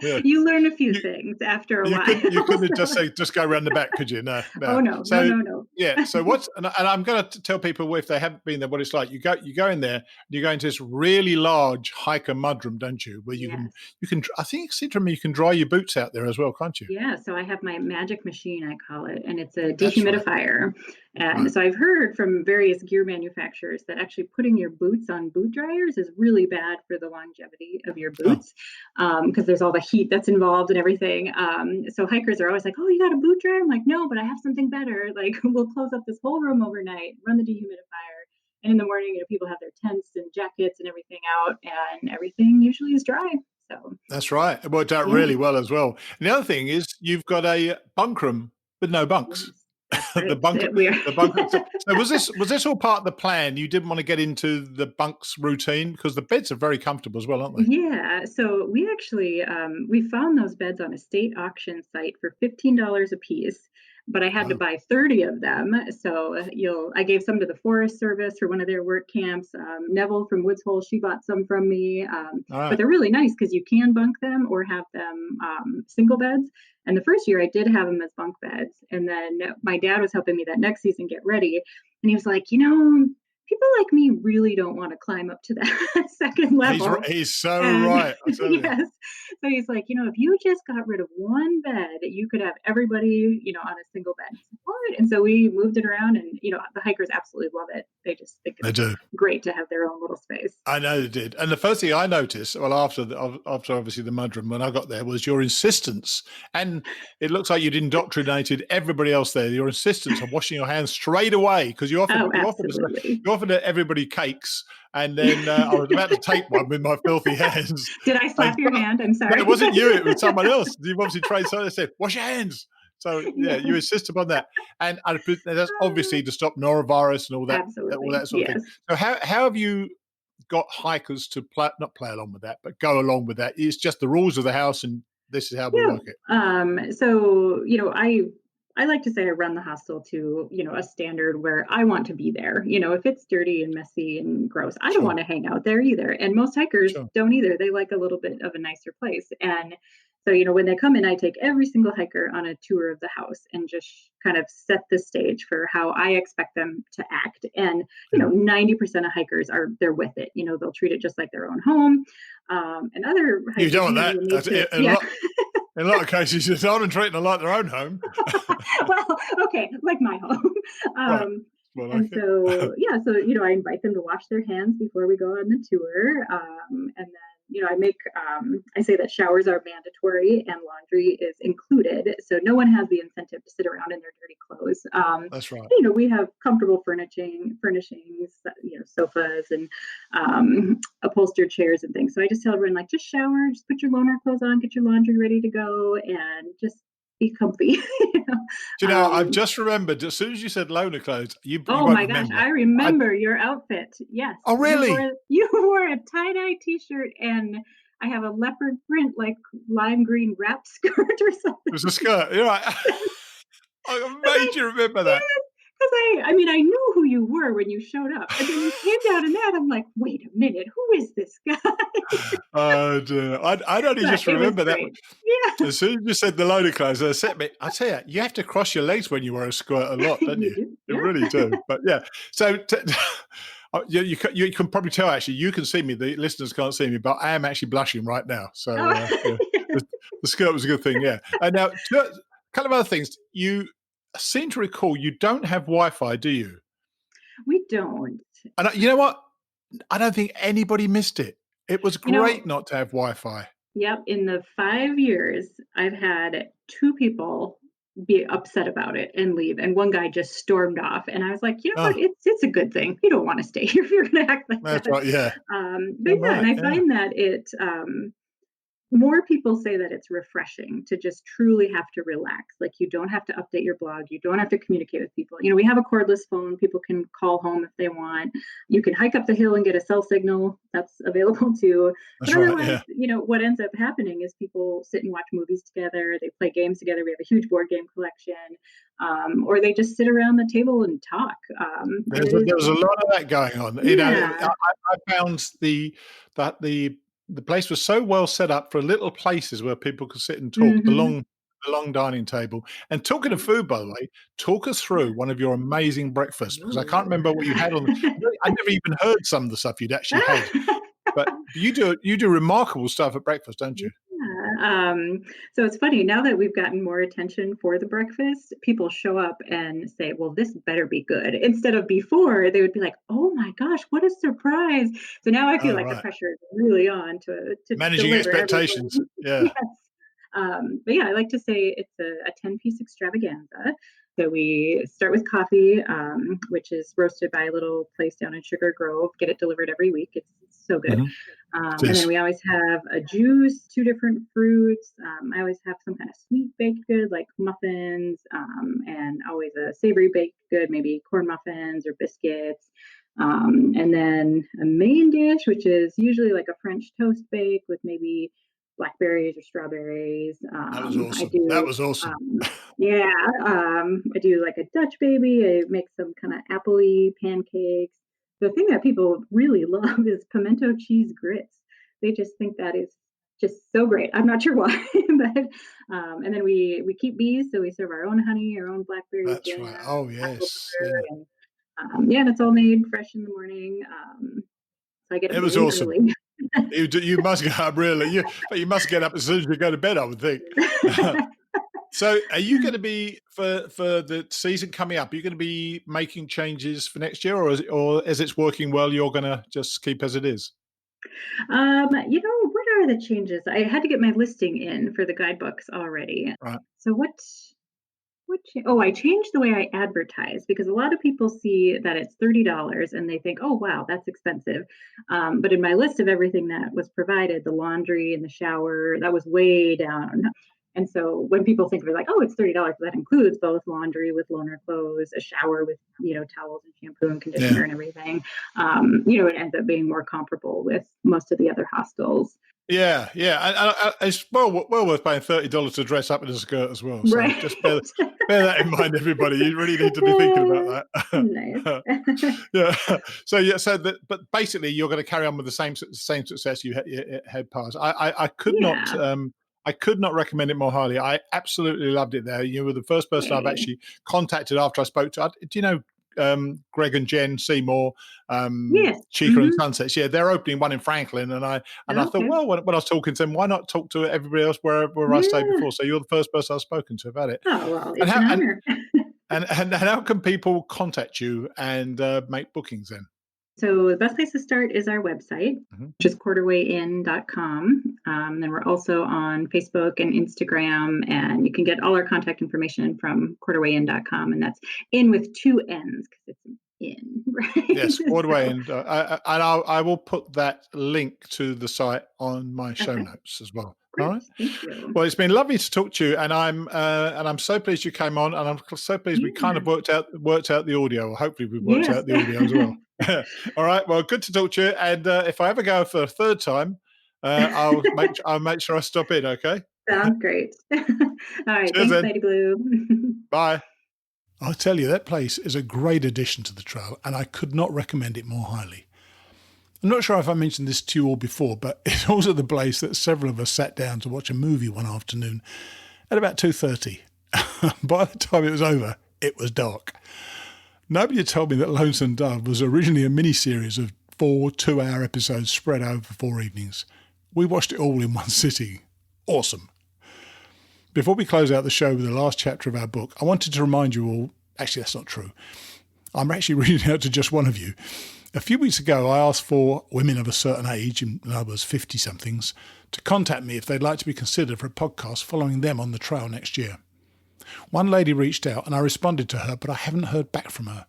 Yeah. You learn a few You things after a you while. couldn't have just So- say just go around the back, could you? No, oh no. no, no, So no, no. yeah, so what's and I'm going to tell people if they haven't been there what it's like. You go in there, you go into this really large hiker mudroom, don't you? Where Yes. you can I think it seems to me you can dry your boots out there as well, can't you? Yeah, so I have my magic machine, I call it, and it's a That's right. dehumidifier. And Right. so I've heard from various gear manufacturers that actually putting your boots on boot dryers is really bad for the longevity of your Oh, boots because there's all the heat that's involved and everything. So hikers are always like, "Oh, you got a boot dryer?" I'm like, "No, but I have something better. Like, we'll close up this whole room overnight, run the dehumidifier, and in the morning, people have their tents and jackets and everything out, and everything usually is dry." So that's right. It worked out yeah. really well as well. And the other thing is you've got a bunk room with no bunks. Yes, that's the right. bunker We're the bunker so was this all part of the plan? You didn't want to get into the bunks routine because the beds are very comfortable as well, aren't they? yeah. So we actually we found those beds on a state auction site for $15 a piece, but I had to Oh, buy 30 of them. So I gave some to the Forest Service for one of their work camps. Neville from Woods Hole, she bought some from me. all But right. they're really nice because you can bunk them or have them single beds. And the first year I did have them as bunk beds. And then my dad was helping me that next season get ready. And he was like, people like me really don't want to climb up to that second level. He's so And right, I tell you. yes, so he's like, if you just got rid of one bed, you could have everybody, on a single bed. I said, what? And so we moved it around, and the hikers absolutely love it. They just think They it's do. great to have their own little space. I know they did. And the first thing I noticed, well, after obviously the mudroom when I got there, was your insistence. And it looks like you'd indoctrinated everybody else there. Your insistence on washing your hands straight away because Oh, absolutely. you offered everybody cakes, and then I was about to take one with my filthy hands. Did I slap your hand? I'm No, sorry. it wasn't you. It was someone else. You've obviously trained someone that said, "Wash your hands." So yeah, you insist upon that, and that's obviously to stop norovirus and all that Absolutely. sort of thing. Yes. So how have you got hikers to not play along with that, but go along with that? It's just the rules of the house, and this is how we Yeah. work it. So, I like to say I run the hostel to, a standard where I want to be there. If it's dirty and messy and gross, I don't Sure, want to hang out there either. And most hikers sure. don't either. They like a little bit of a nicer place. And so, when they come in, I take every single hiker on a tour of the house and just kind of set the stage for how I expect them to act. And, Yeah. 90% of hikers they're with it. They'll treat it just like their own home. And other You hikers, don't want that. need That's to, it. In a lot of cases, you don't treat them like their own home. well, okay, like my home. Right. Um, Well, and like it. so, yeah, so, I invite them to wash their hands before we go on the tour. And then, I say that showers are mandatory and laundry is included. So no one has the incentive to sit around in their dirty clothes. That's right. We have comfortable furnishings, sofas and upholstered chairs and things. So I just tell everyone, like, just shower, just put your loaner clothes on, get your laundry ready to go, and just be comfy. Do you know, I've just remembered, as soon as you said loaner clothes, you Oh won't my gosh, remember. I remember your outfit. Yes. Oh, really? You wore a tie-dye t-shirt and I have a leopard print, like lime green wrap skirt or something. It was a skirt. You're right. I made you remember that. Because I knew who you were when you showed up. And then you came down in that. I'm like, wait a minute, who is this guy? Oh, dear. I'd only But just it was remember that. great. Yeah. As soon as you said the loaner clothes, I tell you, you have to cross your legs when you wear a skirt a lot, don't You you? do. You Yeah. really do. But yeah. So you can probably tell, actually, you can see me. The listeners can't see me, but I am actually blushing right now. So yeah, the skirt was a good thing, yeah. And now, a couple of other things. You seem to recall you don't have Wi-Fi, do you? We don't. And you know what? I don't think anybody missed it. It was You know- great not to have Wi-Fi. Yep. In the 5 years, I've had 2 people be upset about it and leave, and one guy just stormed off. And I was like, what? It's a good thing. You don't want to stay here if you're going to act like That's that. right, yeah. But yeah, Right, and I yeah. find that more people say that it's refreshing to just truly have to relax. Like you don't have to update your blog. You don't have to communicate with people. We have a cordless phone. People can call home if they want. You can hike up the hill and get a cell signal. That's available too. That's but right, otherwise, yeah. what ends up happening is people sit and watch movies together. They play games together. We have a huge board game collection. Or they just sit around the table and talk. There was a lot of that going on. Yeah. I found that the place was so well set up for little places where people could sit and talk. Mm-hmm. The long dining table. And talking of food, by the way, talk us through one of your amazing breakfasts, because I can't remember what you had on. I never even heard some of the stuff you'd actually had. But you do remarkable stuff at breakfast, don't you? Yeah. So it's funny now that we've gotten more attention for the breakfast, people show up and say, well, this better be good. Instead of before, they would be like, oh my gosh, what a surprise. So now I feel like the pressure is really on to managing deliver expectations. everything. Yeah. Yes. But yeah, I like to say it's a 10-piece extravaganza. So we start with coffee, which is roasted by a little place down in Sugar Grove. Get it delivered every week. It's so good. Mm-hmm. And then we always have a juice, 2 different fruits. I always have some kind of sweet baked good like muffins, and always a savory baked good, maybe corn muffins or biscuits. And then a main dish, which is usually like a French toast bake with maybe blackberries or strawberries. That was awesome. That was awesome. Yeah. I do like a Dutch baby. I make some kind of appley pancakes. The thing that people really love is pimento cheese grits. They just think that is just so great. I'm not sure why, but and then we keep bees, so we serve our own honey, our own blackberry That's jam. right. Oh yes. Yeah. And it's all made fresh in the morning. So I get it was awesome. Early. You must get up really. You must get up as soon as you go to bed, I would think. So are you going to be, for the season coming up, are you going to be making changes for next year, or as it's working well, you're going to just keep as it is? What are the changes? I had to get my listing in for the guidebooks already. Right. So I changed the way I advertise, because a lot of people see that it's $30 and they think, oh, wow, that's expensive. But in my list of everything that was provided, the laundry and the shower, that was way down. And so when people think of it like, oh, it's $30, that includes both laundry with loaner clothes, a shower with, towels and shampoo and conditioner and everything. It ends up being more comparable with most of the other hostels. Yeah. And it's well worth paying $30 to dress up in a skirt as well. So right. Just bear that in mind, everybody. You really need to be thinking about that. Nice. But basically, you're going to carry on with the same success you had past. I could not recommend it more highly. I absolutely loved it there. You were the first person I've actually contacted after I spoke to. Do you know Greg and Jen Seymour, yes. Chica and Sunsets? Yeah, they're opening one in Franklin, and I thought, well, when I was talking to them, why not talk to everybody else where I stayed before? So you're the first person I've spoken to about it. Oh well, it's an honor. And how can people contact you and make bookings then? So the best place to start is our website, which is quarterwayinn.com. Then we're also on Facebook and Instagram, and you can get all our contact information from quarterwayinn.com, and that's in with 2 N's because it's an in, right? Yes, Quarterway Inn. I will put that link to the site on my show notes as well. Great. All right. Thank you. Well, it's been lovely to talk to you, and I'm so pleased you came on, and I'm so pleased we kind of worked out the audio. Or hopefully, we've worked out the audio as well. All right. Well, good to talk to you. And if I ever go for a third time, I'll make sure I stop in. Okay. Sounds great. All right. Cheers, thanks, Lady Blue. Bye. I tell you, that place is a great addition to the trail, and I could not recommend it more highly. I'm not sure if I mentioned this to you all before, but it's also the place that several of us sat down to watch a movie one afternoon at about 2:30. By the time it was over, it was dark. Nobody had told me that Lonesome Dove was originally a mini-series of 4 2-hour episodes spread over 4 evenings. We watched it all in one sitting. Awesome. Before we close out the show with the last chapter of our book, I wanted to remind you all, actually that's not true, I'm actually reading out to just one of you. A few weeks ago, I asked for women of a certain age, in other words 50-somethings, to contact me if they'd like to be considered for a podcast following them on the trail next year. One lady reached out and I responded to her, but I haven't heard back from her.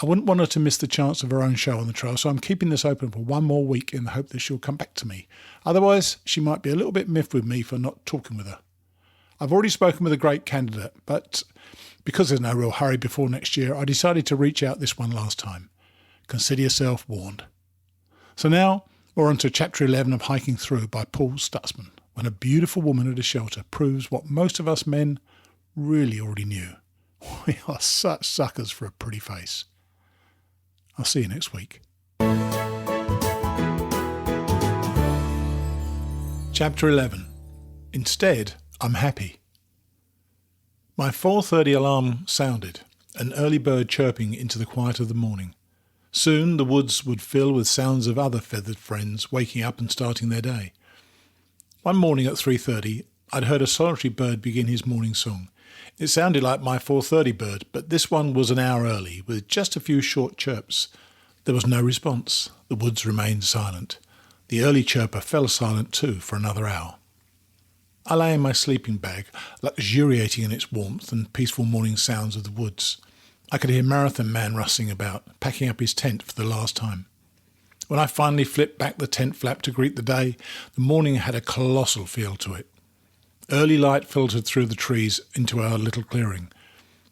I wouldn't want her to miss the chance of her own show on the trail, so I'm keeping this open for one more week in the hope that she'll come back to me. Otherwise, she might be a little bit miffed with me for not talking with her. I've already spoken with a great candidate, but because there's no real hurry before next year, I decided to reach out this one last time. Consider yourself warned. So now we're on to Chapter 11 of Hiking Through by Paul Stutzman, when a beautiful woman at a shelter proves what most of us men really already knew. We are such suckers for a pretty face. I'll see you next week. Chapter 11. Instead, I'm happy. My 4:30 alarm sounded, an early bird chirping into the quiet of the morning. Soon the woods would fill with sounds of other feathered friends waking up and starting their day. One morning at 3:30, I'd heard a solitary bird begin his morning song. It sounded like my 4:30 bird, but this one was an hour early, with just a few short chirps. There was no response. The woods remained silent. The early chirper fell silent too for another hour. I lay in my sleeping bag, luxuriating in its warmth and peaceful morning sounds of the woods. I could hear Marathon Man rustling about, packing up his tent for the last time. When I finally flipped back the tent flap to greet the day, the morning had a colossal feel to it. Early light filtered through the trees into our little clearing.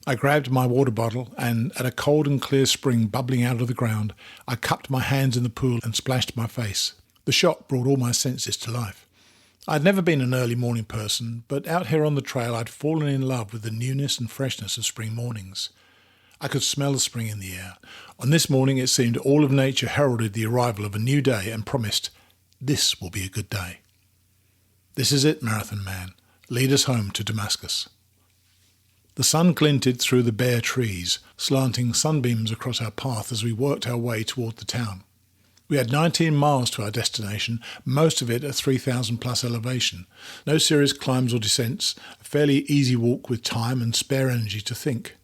I grabbed my water bottle and, at a cold and clear spring bubbling out of the ground, I cupped my hands in the pool and splashed my face. The shot brought all my senses to life. I'd never been an early morning person, but out here on the trail I'd fallen in love with the newness and freshness of spring mornings. I could smell the spring in the air. On this morning it seemed all of nature heralded the arrival of a new day and promised, "This will be a good day." This is it, Marathon Man. Lead us home to Damascus. The sun glinted through the bare trees, slanting sunbeams across our path as we worked our way toward the town. We had 19 miles to our destination, most of it at 3,000 plus elevation. No serious climbs or descents, a fairly easy walk with time and spare energy to think.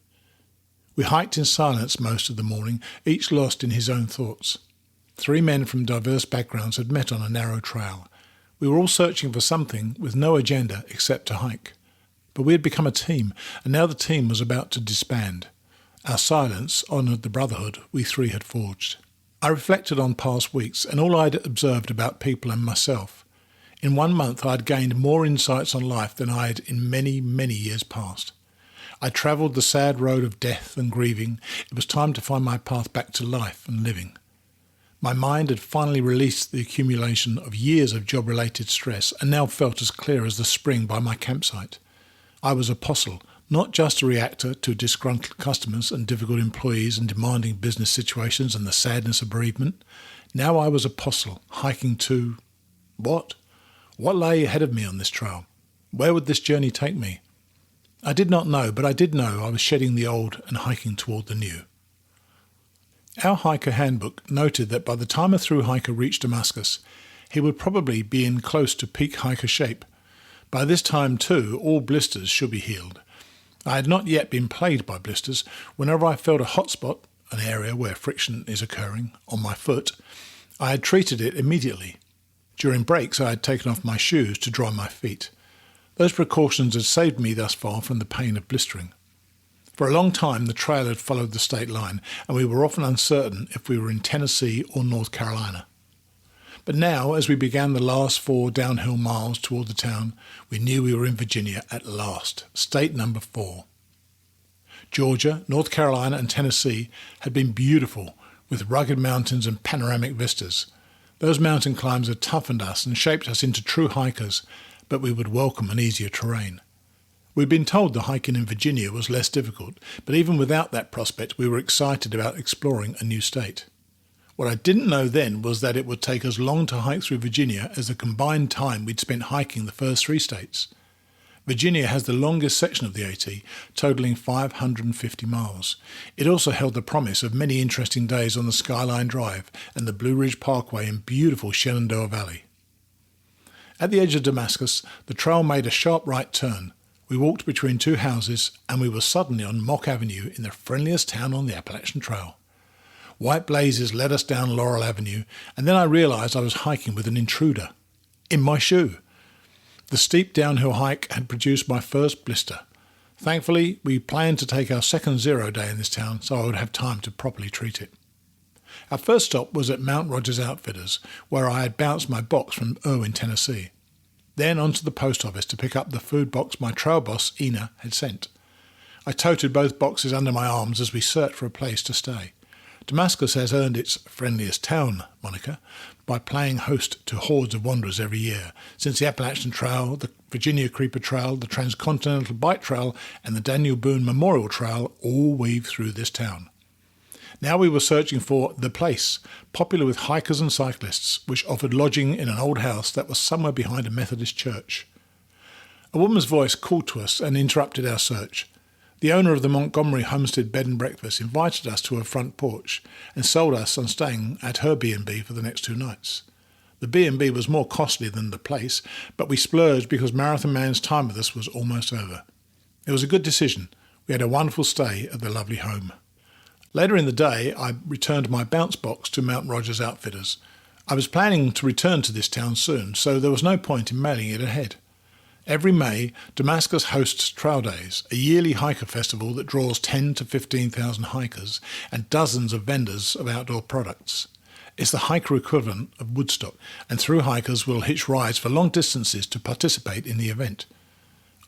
We hiked in silence most of the morning, each lost in his own thoughts. 3 men from diverse backgrounds had met on a narrow trail. We were all searching for something with no agenda except to hike. But we had become a team, and now the team was about to disband. Our silence honoured the brotherhood we 3 had forged. I reflected on past weeks and all I'd observed about people and myself. In 1 month I'd gained more insights on life than I had in many, many years past. I travelled the sad road of death and grieving. It was time to find my path back to life and living. My mind had finally released the accumulation of years of job-related stress and now felt as clear as the spring by my campsite. I was apostle, not just a reactor to disgruntled customers and difficult employees and demanding business situations and the sadness of bereavement. Now I was apostle, hiking to... what? What lay ahead of me on this trail? Where would this journey take me? I did not know, but I did know I was shedding the old and hiking toward the new. Our hiker handbook noted that by the time a thru-hiker reached Damascus, he would probably be in close to peak hiker shape. By this time, too, all blisters should be healed. I had not yet been plagued by blisters. Whenever I felt a hot spot, an area where friction is occurring, on my foot, I had treated it immediately. During breaks, I had taken off my shoes to dry my feet. Those precautions had saved me thus far from the pain of blistering. For a long time, the trail had followed the state line, and we were often uncertain if we were in Tennessee or North Carolina. But now, as we began the last 4 downhill miles toward the town, we knew we were in Virginia at last, state number 4. Georgia, North Carolina and Tennessee had been beautiful, with rugged mountains and panoramic vistas. Those mountain climbs had toughened us and shaped us into true hikers, but we would welcome an easier terrain. We'd been told the hiking in Virginia was less difficult, but even without that prospect we were excited about exploring a new state. What I didn't know then was that it would take as long to hike through Virginia as the combined time we'd spent hiking the first 3 states. Virginia has the longest section of the AT, totalling 550 miles. It also held the promise of many interesting days on the Skyline Drive and the Blue Ridge Parkway in beautiful Shenandoah Valley. At the edge of Damascus, the trail made a sharp right turn. We walked between 2 houses and we were suddenly on Mock Avenue in the friendliest town on the Appalachian Trail. White blazes led us down Laurel Avenue, and then I realized I was hiking with an intruder. In my shoe. The steep downhill hike had produced my first blister. Thankfully, we planned to take our second zero day in this town, so I would have time to properly treat it. Our first stop was at Mount Rogers Outfitters, where I had bounced my box from Irwin, Tennessee. Then on to the post office to pick up the food box my trail boss, Ina, had sent. I toted both boxes under my arms as we searched for a place to stay. Damascus has earned its friendliest town moniker by playing host to hordes of wanderers every year, since the Appalachian Trail, the Virginia Creeper Trail, the Transcontinental Bike Trail and the Daniel Boone Memorial Trail all weave through this town. Now we were searching for the place, popular with hikers and cyclists, which offered lodging in an old house that was somewhere behind a Methodist church. A woman's voice called to us and interrupted our search. The owner of the Montgomery Homestead Bed and Breakfast invited us to her front porch and sold us on staying at her B&B for the next 2 nights. The B&B was more costly than the place, but we splurged because Marathon Man's time with us was almost over. It was a good decision. We had a wonderful stay at the lovely home. Later in the day, I returned my bounce box to Mount Rogers Outfitters. I was planning to return to this town soon, so there was no point in mailing it ahead. Every May, Damascus hosts Trail Days, a yearly hiker festival that draws 10,000 to 15,000 hikers and dozens of vendors of outdoor products. It's the hiker equivalent of Woodstock, and thru-hikers will hitch rides for long distances to participate in the event.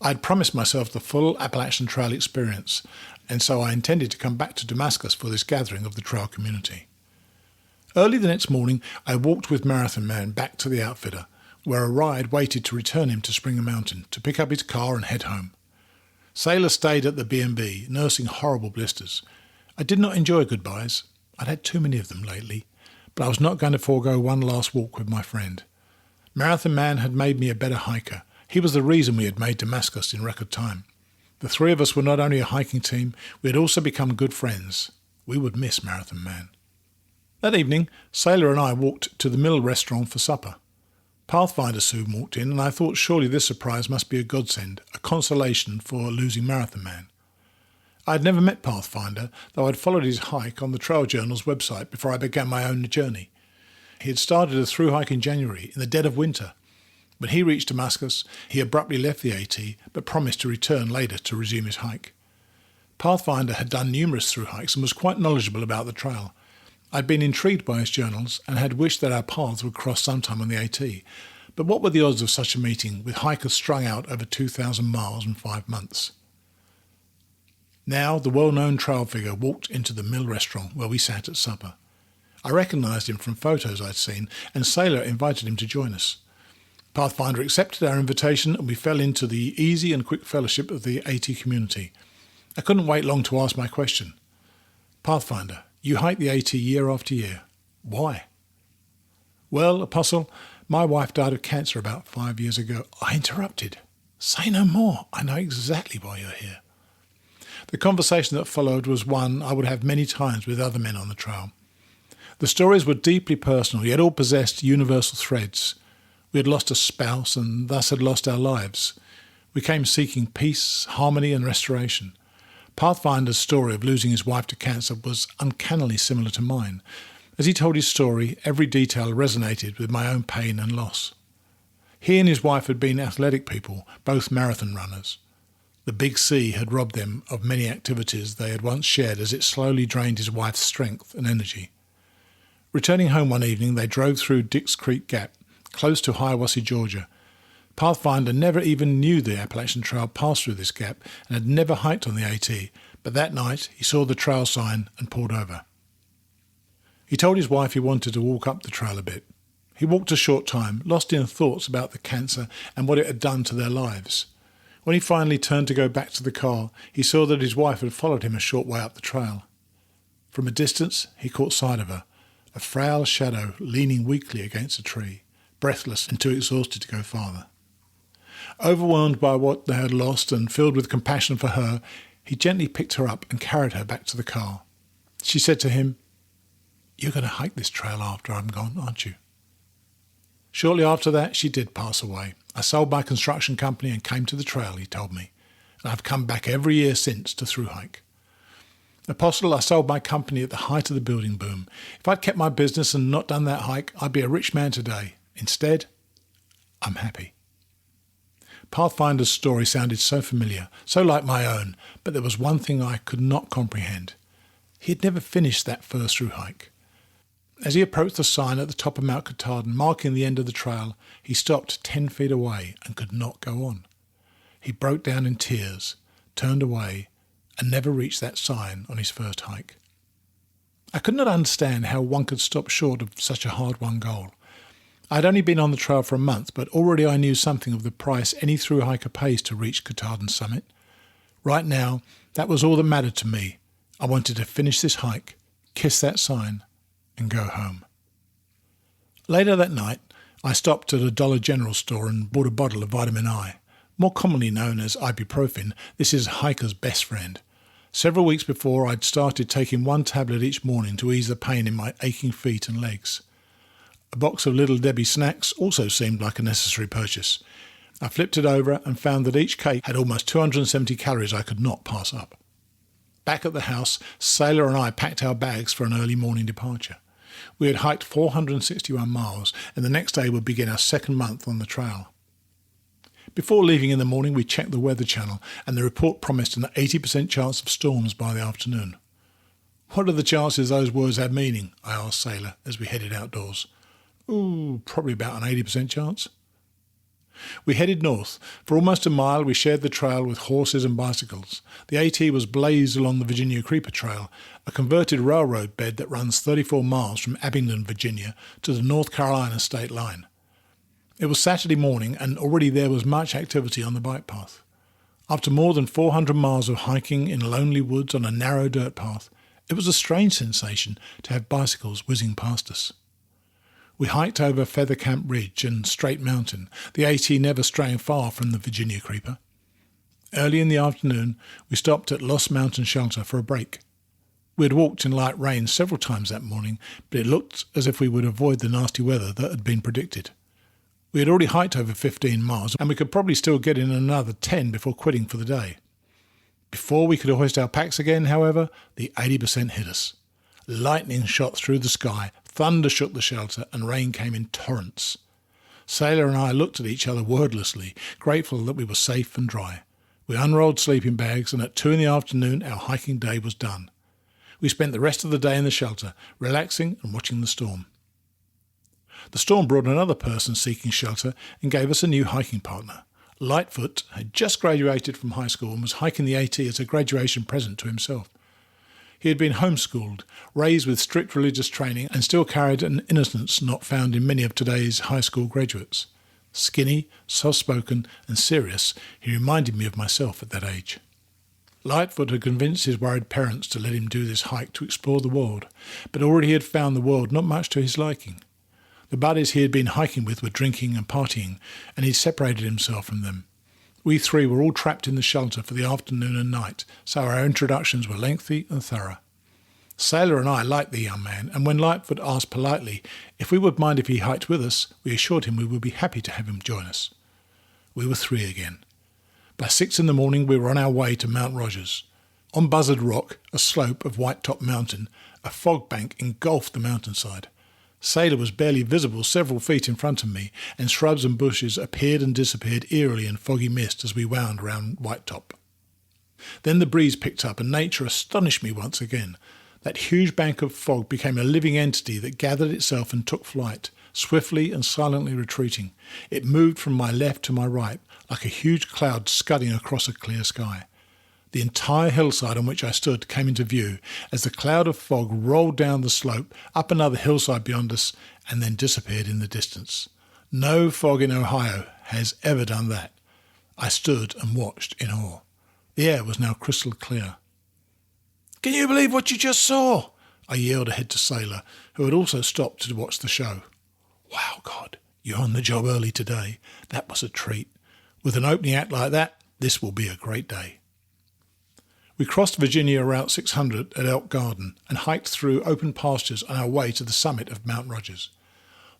I had promised myself the full Appalachian Trail experience, and so I intended to come back to Damascus for this gathering of the trail community. Early the next morning, I walked with Marathon Man back to the outfitter, where a ride waited to return him to Springer Mountain to pick up his car and head home. Sailor stayed at the B&B, nursing horrible blisters. I did not enjoy goodbyes. I'd had too many of them lately, but I was not going to forego one last walk with my friend. Marathon Man had made me a better hiker. He was the reason we had made Damascus in record time. The three of us were not only a hiking team, we had also become good friends. We would miss Marathon Man. That evening, Sailor and I walked to the Mill restaurant for supper. Pathfinder soon walked in, and I thought surely this surprise must be a godsend, a consolation for losing Marathon Man. I had never met Pathfinder, though I had followed his hike on the Trail Journal's website before I began my own journey. He had started a thru-hike in January, in the dead of winter. When he reached Damascus, he abruptly left the AT, but promised to return later to resume his hike. Pathfinder had done numerous thru-hikes and was quite knowledgeable about the trail. I'd been intrigued by his journals and had wished that our paths would cross sometime on the AT. But what were the odds of such a meeting with hikers strung out over 2,000 miles in 5 months? Now the well-known trail figure walked into the Mill restaurant where we sat at supper. I recognised him from photos I'd seen, and Sailor invited him to join us. Pathfinder accepted our invitation, and we fell into the easy and quick fellowship of the AT community. I couldn't wait long to ask my question. Pathfinder, you hike the AT year after year. Why? Well, Apostle, my wife died of cancer about 5 years ago. I interrupted. Say no more. I know exactly why you're here. The conversation that followed was one I would have many times with other men on the trail. The stories were deeply personal, yet all possessed universal threads. We had lost a spouse and thus had lost our lives. We came seeking peace, harmony and restoration. Pathfinder's story of losing his wife to cancer was uncannily similar to mine. As he told his story, every detail resonated with my own pain and loss. He and his wife had been athletic people, both marathon runners. The big sea had robbed them of many activities they had once shared as it slowly drained his wife's strength and energy. Returning home one evening, they drove through Dix Creek Gap, close to Hiawassee, Georgia. Pathfinder never even knew the Appalachian Trail passed through this gap and had never hiked on the AT, but that night he saw the trail sign and pulled over. He told his wife he wanted to walk up the trail a bit. He walked a short time, lost in thoughts about the cancer and what it had done to their lives. When he finally turned to go back to the car, he saw that his wife had followed him a short way up the trail. From a distance, he caught sight of her, a frail shadow leaning weakly against a tree, breathless and too exhausted to go farther. Overwhelmed by what they had lost and filled with compassion for her, he gently picked her up and carried her back to the car. She said to him, "You're going to hike this trail after I'm gone, aren't you?" Shortly after that, she did pass away. I sold my construction company and came to the trail, he told me, and I've come back every year since to thru-hike. Apostle, I sold my company at the height of the building boom. If I'd kept my business and not done that hike, I'd be a rich man today. Instead, I'm happy. Pathfinder's story sounded so familiar, so like my own, but there was one thing I could not comprehend. He had never finished that first thru-hike. As he approached the sign at the top of Mount Katahdin, marking the end of the trail, he stopped 10 feet away and could not go on. He broke down in tears, turned away, and never reached that sign on his first hike. I could not understand how one could stop short of such a hard-won goal. I had only been on the trail for a month, but already I knew something of the price any thru-hiker pays to reach Katahdin's summit. Right now, that was all that mattered to me. I wanted to finish this hike, kiss that sign, and go home. Later that night, I stopped at a Dollar General store and bought a bottle of vitamin I. More commonly known as ibuprofen, this is a hiker's best friend. Several weeks before, I'd started taking one tablet each morning to ease the pain in my aching feet and legs. A box of Little Debbie snacks also seemed like a necessary purchase. I flipped it over and found that each cake had almost 270 calories I could not pass up. Back at the house, Sailor and I packed our bags for an early morning departure. We had hiked 461 miles, and the next day would begin our second month on the trail. Before leaving in the morning, we checked the Weather Channel, and the report promised an 80% chance of storms by the afternoon. What are the chances those words had meaning? I asked Sailor as we headed outdoors. Probably about an 80% chance. We headed north. For almost a mile we shared the trail with horses and bicycles. The AT was blazed along the Virginia Creeper Trail, a converted railroad bed that runs 34 miles from Abingdon, Virginia, to the North Carolina state line. It was Saturday morning, and already there was much activity on the bike path. After more than 400 miles of hiking in lonely woods on a narrow dirt path, it was a strange sensation to have bicycles whizzing past us. We hiked over Feather Camp Ridge and Straight Mountain, the AT never straying far from the Virginia Creeper. Early in the afternoon, we stopped at Lost Mountain Shelter for a break. We had walked in light rain several times that morning, but it looked as if we would avoid the nasty weather that had been predicted. We had already hiked over 15 miles, and we could probably still get in another 10 before quitting for the day. Before we could hoist our packs again, however, the 80% hit us. Lightning shot through the sky, thunder shook the shelter, and rain came in torrents. Sailor and I looked at each other wordlessly, grateful that we were safe and dry. We unrolled sleeping bags, and at 2 p.m, our hiking day was done. We spent the rest of the day in the shelter, relaxing and watching the storm. The storm brought another person seeking shelter and gave us a new hiking partner. Lightfoot had just graduated from high school and was hiking the AT as a graduation present to himself. He had been homeschooled, raised with strict religious training, and still carried an innocence not found in many of today's high school graduates. Skinny, soft-spoken, and serious, he reminded me of myself at that age. Lightfoot had convinced his worried parents to let him do this hike to explore the world, but already he had found the world not much to his liking. The buddies he had been hiking with were drinking and partying, and he separated himself from them. We three were all trapped in the shelter for the afternoon and night, so our introductions were lengthy and thorough. Sailor and I liked the young man, and when Lightfoot asked politely if we would mind if he hiked with us, we assured him we would be happy to have him join us. We were three again. By 6 a.m, we were on our way to Mount Rogers. On Buzzard Rock, a slope of White Top Mountain, a fog bank engulfed the mountainside. Sailor was barely visible several feet in front of me, and shrubs and bushes appeared and disappeared eerily in foggy mist as we wound round White Top. Then the breeze picked up, and nature astonished me once again. That huge bank of fog became a living entity that gathered itself and took flight, swiftly and silently retreating. It moved from my left to my right, like a huge cloud scudding across a clear sky. The entire hillside on which I stood came into view as the cloud of fog rolled down the slope, up another hillside beyond us, and then disappeared in the distance. No fog in Ohio has ever done that. I stood and watched in awe. The air was now crystal clear. "Can you believe what you just saw?" I yelled ahead to Sailor, who had also stopped to watch the show. "Wow, God, you're on the job early today. That was a treat. With an opening act like that, this will be a great day." We crossed Virginia Route 600 at Elk Garden and hiked through open pastures on our way to the summit of Mount Rogers.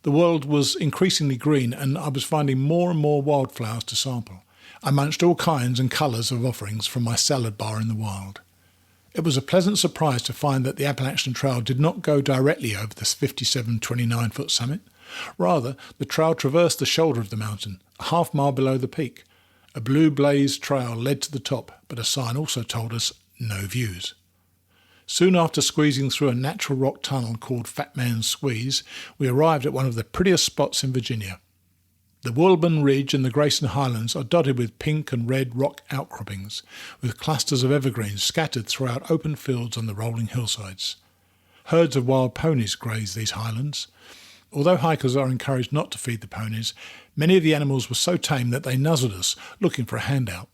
The world was increasingly green, and I was finding more and more wildflowers to sample. I munched all kinds and colours of offerings from my salad bar in the wild. It was a pleasant surprise to find that the Appalachian Trail did not go directly over this 57-29-foot summit. Rather, the trail traversed the shoulder of the mountain, a half mile below the peak. A blue blazed trail led to the top, but a sign also told us no views. Soon after squeezing through a natural rock tunnel called Fat Man's Squeeze, we arrived at one of the prettiest spots in Virginia. The Woolburn Ridge and the Grayson Highlands are dotted with pink and red rock outcroppings, with clusters of evergreens scattered throughout open fields on the rolling hillsides. Herds of wild ponies graze these highlands. Although hikers are encouraged not to feed the ponies, many of the animals were so tame that they nuzzled us, looking for a handout.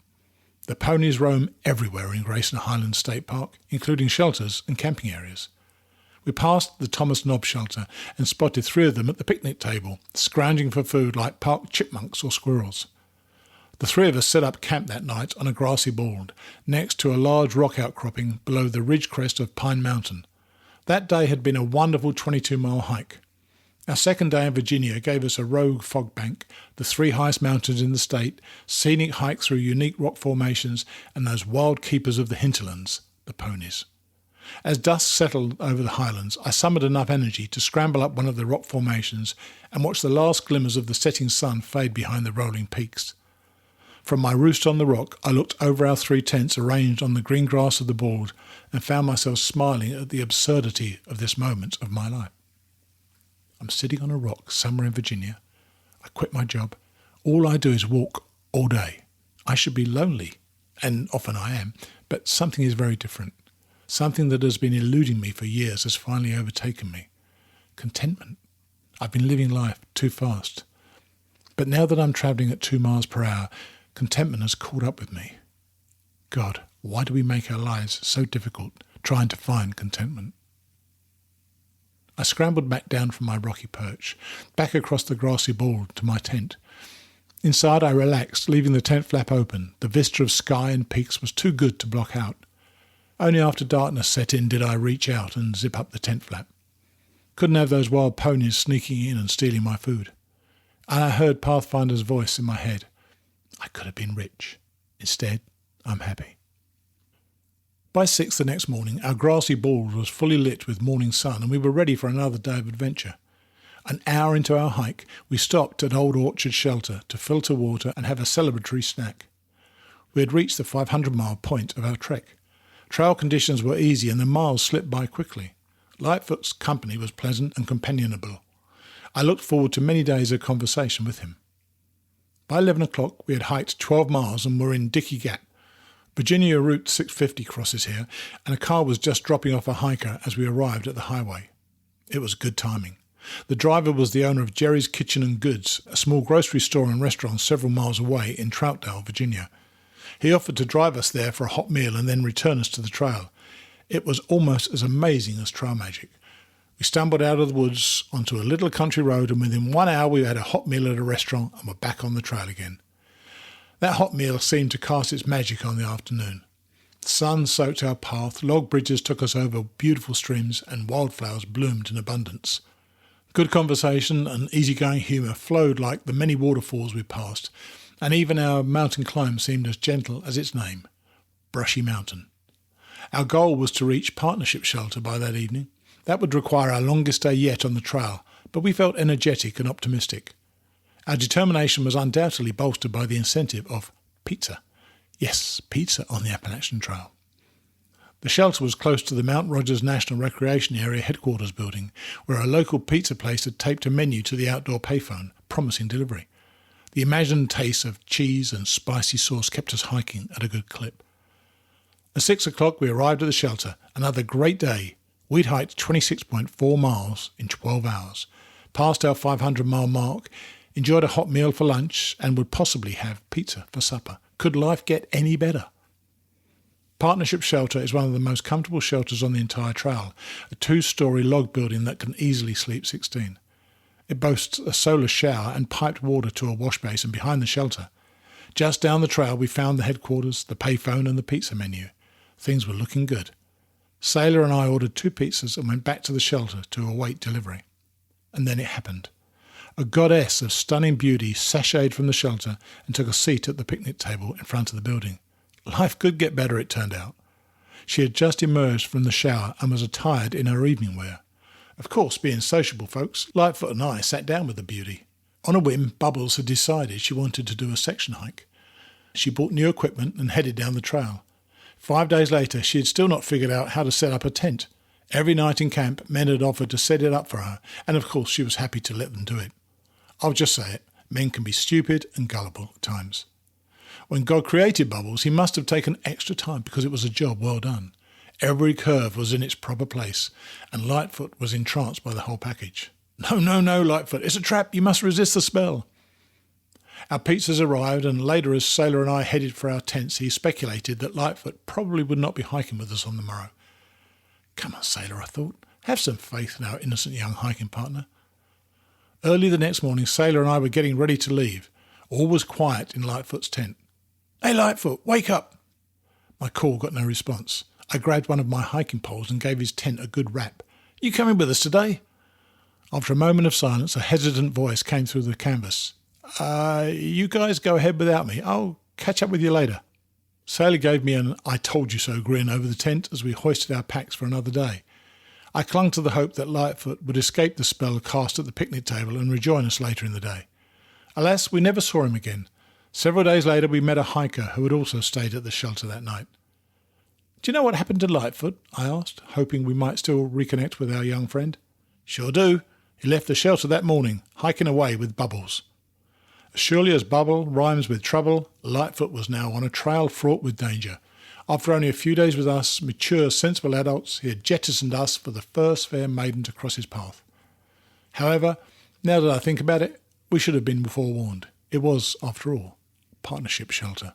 The ponies roam everywhere in Grayson Highlands State Park, including shelters and camping areas. We passed the Thomas Knob shelter and spotted 3 of them at the picnic table, scrounging for food like park chipmunks or squirrels. The 3 of us set up camp that night on a grassy bald, next to a large rock outcropping below the ridge crest of Pine Mountain. That day had been a wonderful 22-mile hike. Our second day in Virginia gave us a rogue fog bank, the 3 highest mountains in the state, scenic hike through unique rock formations, and those wild keepers of the hinterlands, the ponies. As dusk settled over the highlands, I summoned enough energy to scramble up one of the rock formations and watch the last glimmers of the setting sun fade behind the rolling peaks. From my roost on the rock, I looked over our 3 tents arranged on the green grass of the bald and found myself smiling at the absurdity of this moment of my life. I'm sitting on a rock somewhere in Virginia. I quit my job. All I do is walk all day. I should be lonely, and often I am, but something is very different. Something that has been eluding me for years has finally overtaken me. Contentment. I've been living life too fast. But now that I'm travelling at 2 miles per hour, contentment has caught up with me. God, why do we make our lives so difficult trying to find contentment? I scrambled back down from my rocky perch, back across the grassy bald to my tent. Inside I relaxed, leaving the tent flap open. The vista of sky and peaks was too good to block out. Only after darkness set in did I reach out and zip up the tent flap. Couldn't have those wild ponies sneaking in and stealing my food. And I heard Pathfinder's voice in my head. I could have been rich. Instead, I'm happy. By 6 the next morning, our grassy bald was fully lit with morning sun and we were ready for another day of adventure. An hour into our hike, we stopped at Old Orchard Shelter to filter water and have a celebratory snack. We had reached the 500-mile point of our trek. Trail conditions were easy and the miles slipped by quickly. Lightfoot's company was pleasant and companionable. I looked forward to many days of conversation with him. By 11 o'clock, we had hiked 12 miles and were in Dickey Gap. Virginia Route 650 crosses here, and a car was just dropping off a hiker as we arrived at the highway. It was good timing. The driver was the owner of Jerry's Kitchen and Goods, a small grocery store and restaurant several miles away in Troutdale, Virginia. He offered to drive us there for a hot meal and then return us to the trail. It was almost as amazing as trail magic. We stumbled out of the woods onto a little country road, and within 1 hour we had a hot meal at a restaurant and were back on the trail again. That hot meal seemed to cast its magic on the afternoon. The sun soaked our path, log bridges took us over beautiful streams, and wildflowers bloomed in abundance. Good conversation and easygoing humour flowed like the many waterfalls we passed, and even our mountain climb seemed as gentle as its name, Brushy Mountain. Our goal was to reach Partnership Shelter by that evening. That would require our longest day yet on the trail, but we felt energetic and optimistic. Our determination was undoubtedly bolstered by the incentive of pizza. Yes, pizza on the Appalachian Trail. The shelter was close to the Mount Rogers National Recreation Area headquarters building, where a local pizza place had taped a menu to the outdoor payphone, promising delivery. The imagined taste of cheese and spicy sauce kept us hiking at a good clip. At 6 o'clock we arrived at the shelter. Another great day. We'd hiked 26.4 miles in 12 hours, passed our 500-mile mark, enjoyed a hot meal for lunch, and would possibly have pizza for supper. Could life get any better? Partnership Shelter is one of the most comfortable shelters on the entire trail, a 2-story log building that can easily sleep 16. It boasts a solar shower and piped water to a wash basin behind the shelter. Just down the trail we found the headquarters, the payphone and the pizza menu. Things were looking good. Sailor and I ordered 2 pizzas and went back to the shelter to await delivery. And then it happened. A goddess of stunning beauty sashayed from the shelter and took a seat at the picnic table in front of the building. Life could get better, it turned out. She had just emerged from the shower and was attired in her evening wear. Of course, being sociable folks, Lightfoot and I sat down with the beauty. On a whim, Bubbles had decided she wanted to do a section hike. She bought new equipment and headed down the trail. 5 days later, she had still not figured out how to set up a tent. Every night in camp, men had offered to set it up for her, and of course she was happy to let them do it. I'll just say it, men can be stupid and gullible at times. When God created Bubbles, he must have taken extra time because it was a job well done. Every curve was in its proper place, and Lightfoot was entranced by the whole package. No, Lightfoot, it's a trap, you must resist the spell. Our pizzas arrived, and later as Sailor and I headed for our tents, he speculated that Lightfoot probably would not be hiking with us on the morrow. Come on, Sailor, I thought. Have some faith in our innocent young hiking partner. Early the next morning, Sailor and I were getting ready to leave. All was quiet in Lightfoot's tent. Hey, Lightfoot, wake up! My call got no response. I grabbed one of my hiking poles and gave his tent a good rap. You coming with us today? After a moment of silence, a hesitant voice came through the canvas. You guys go ahead without me. I'll catch up with you later. Sailor gave me an I told you so grin over the tent as we hoisted our packs for another day. I clung to the hope that Lightfoot would escape the spell cast at the picnic table and rejoin us later in the day. Alas, we never saw him again. Several days later we met a hiker who had also stayed at the shelter that night. Do you know what happened to Lightfoot? I asked, hoping we might still reconnect with our young friend. Sure do. He left the shelter that morning, hiking away with Bubbles. As surely as bubble rhymes with trouble, Lightfoot was now on a trail fraught with danger. After only a few days with us, mature, sensible adults, he had jettisoned us for the first fair maiden to cross his path. However, now that I think about it, we should have been forewarned. It was, after all, partnership shelter.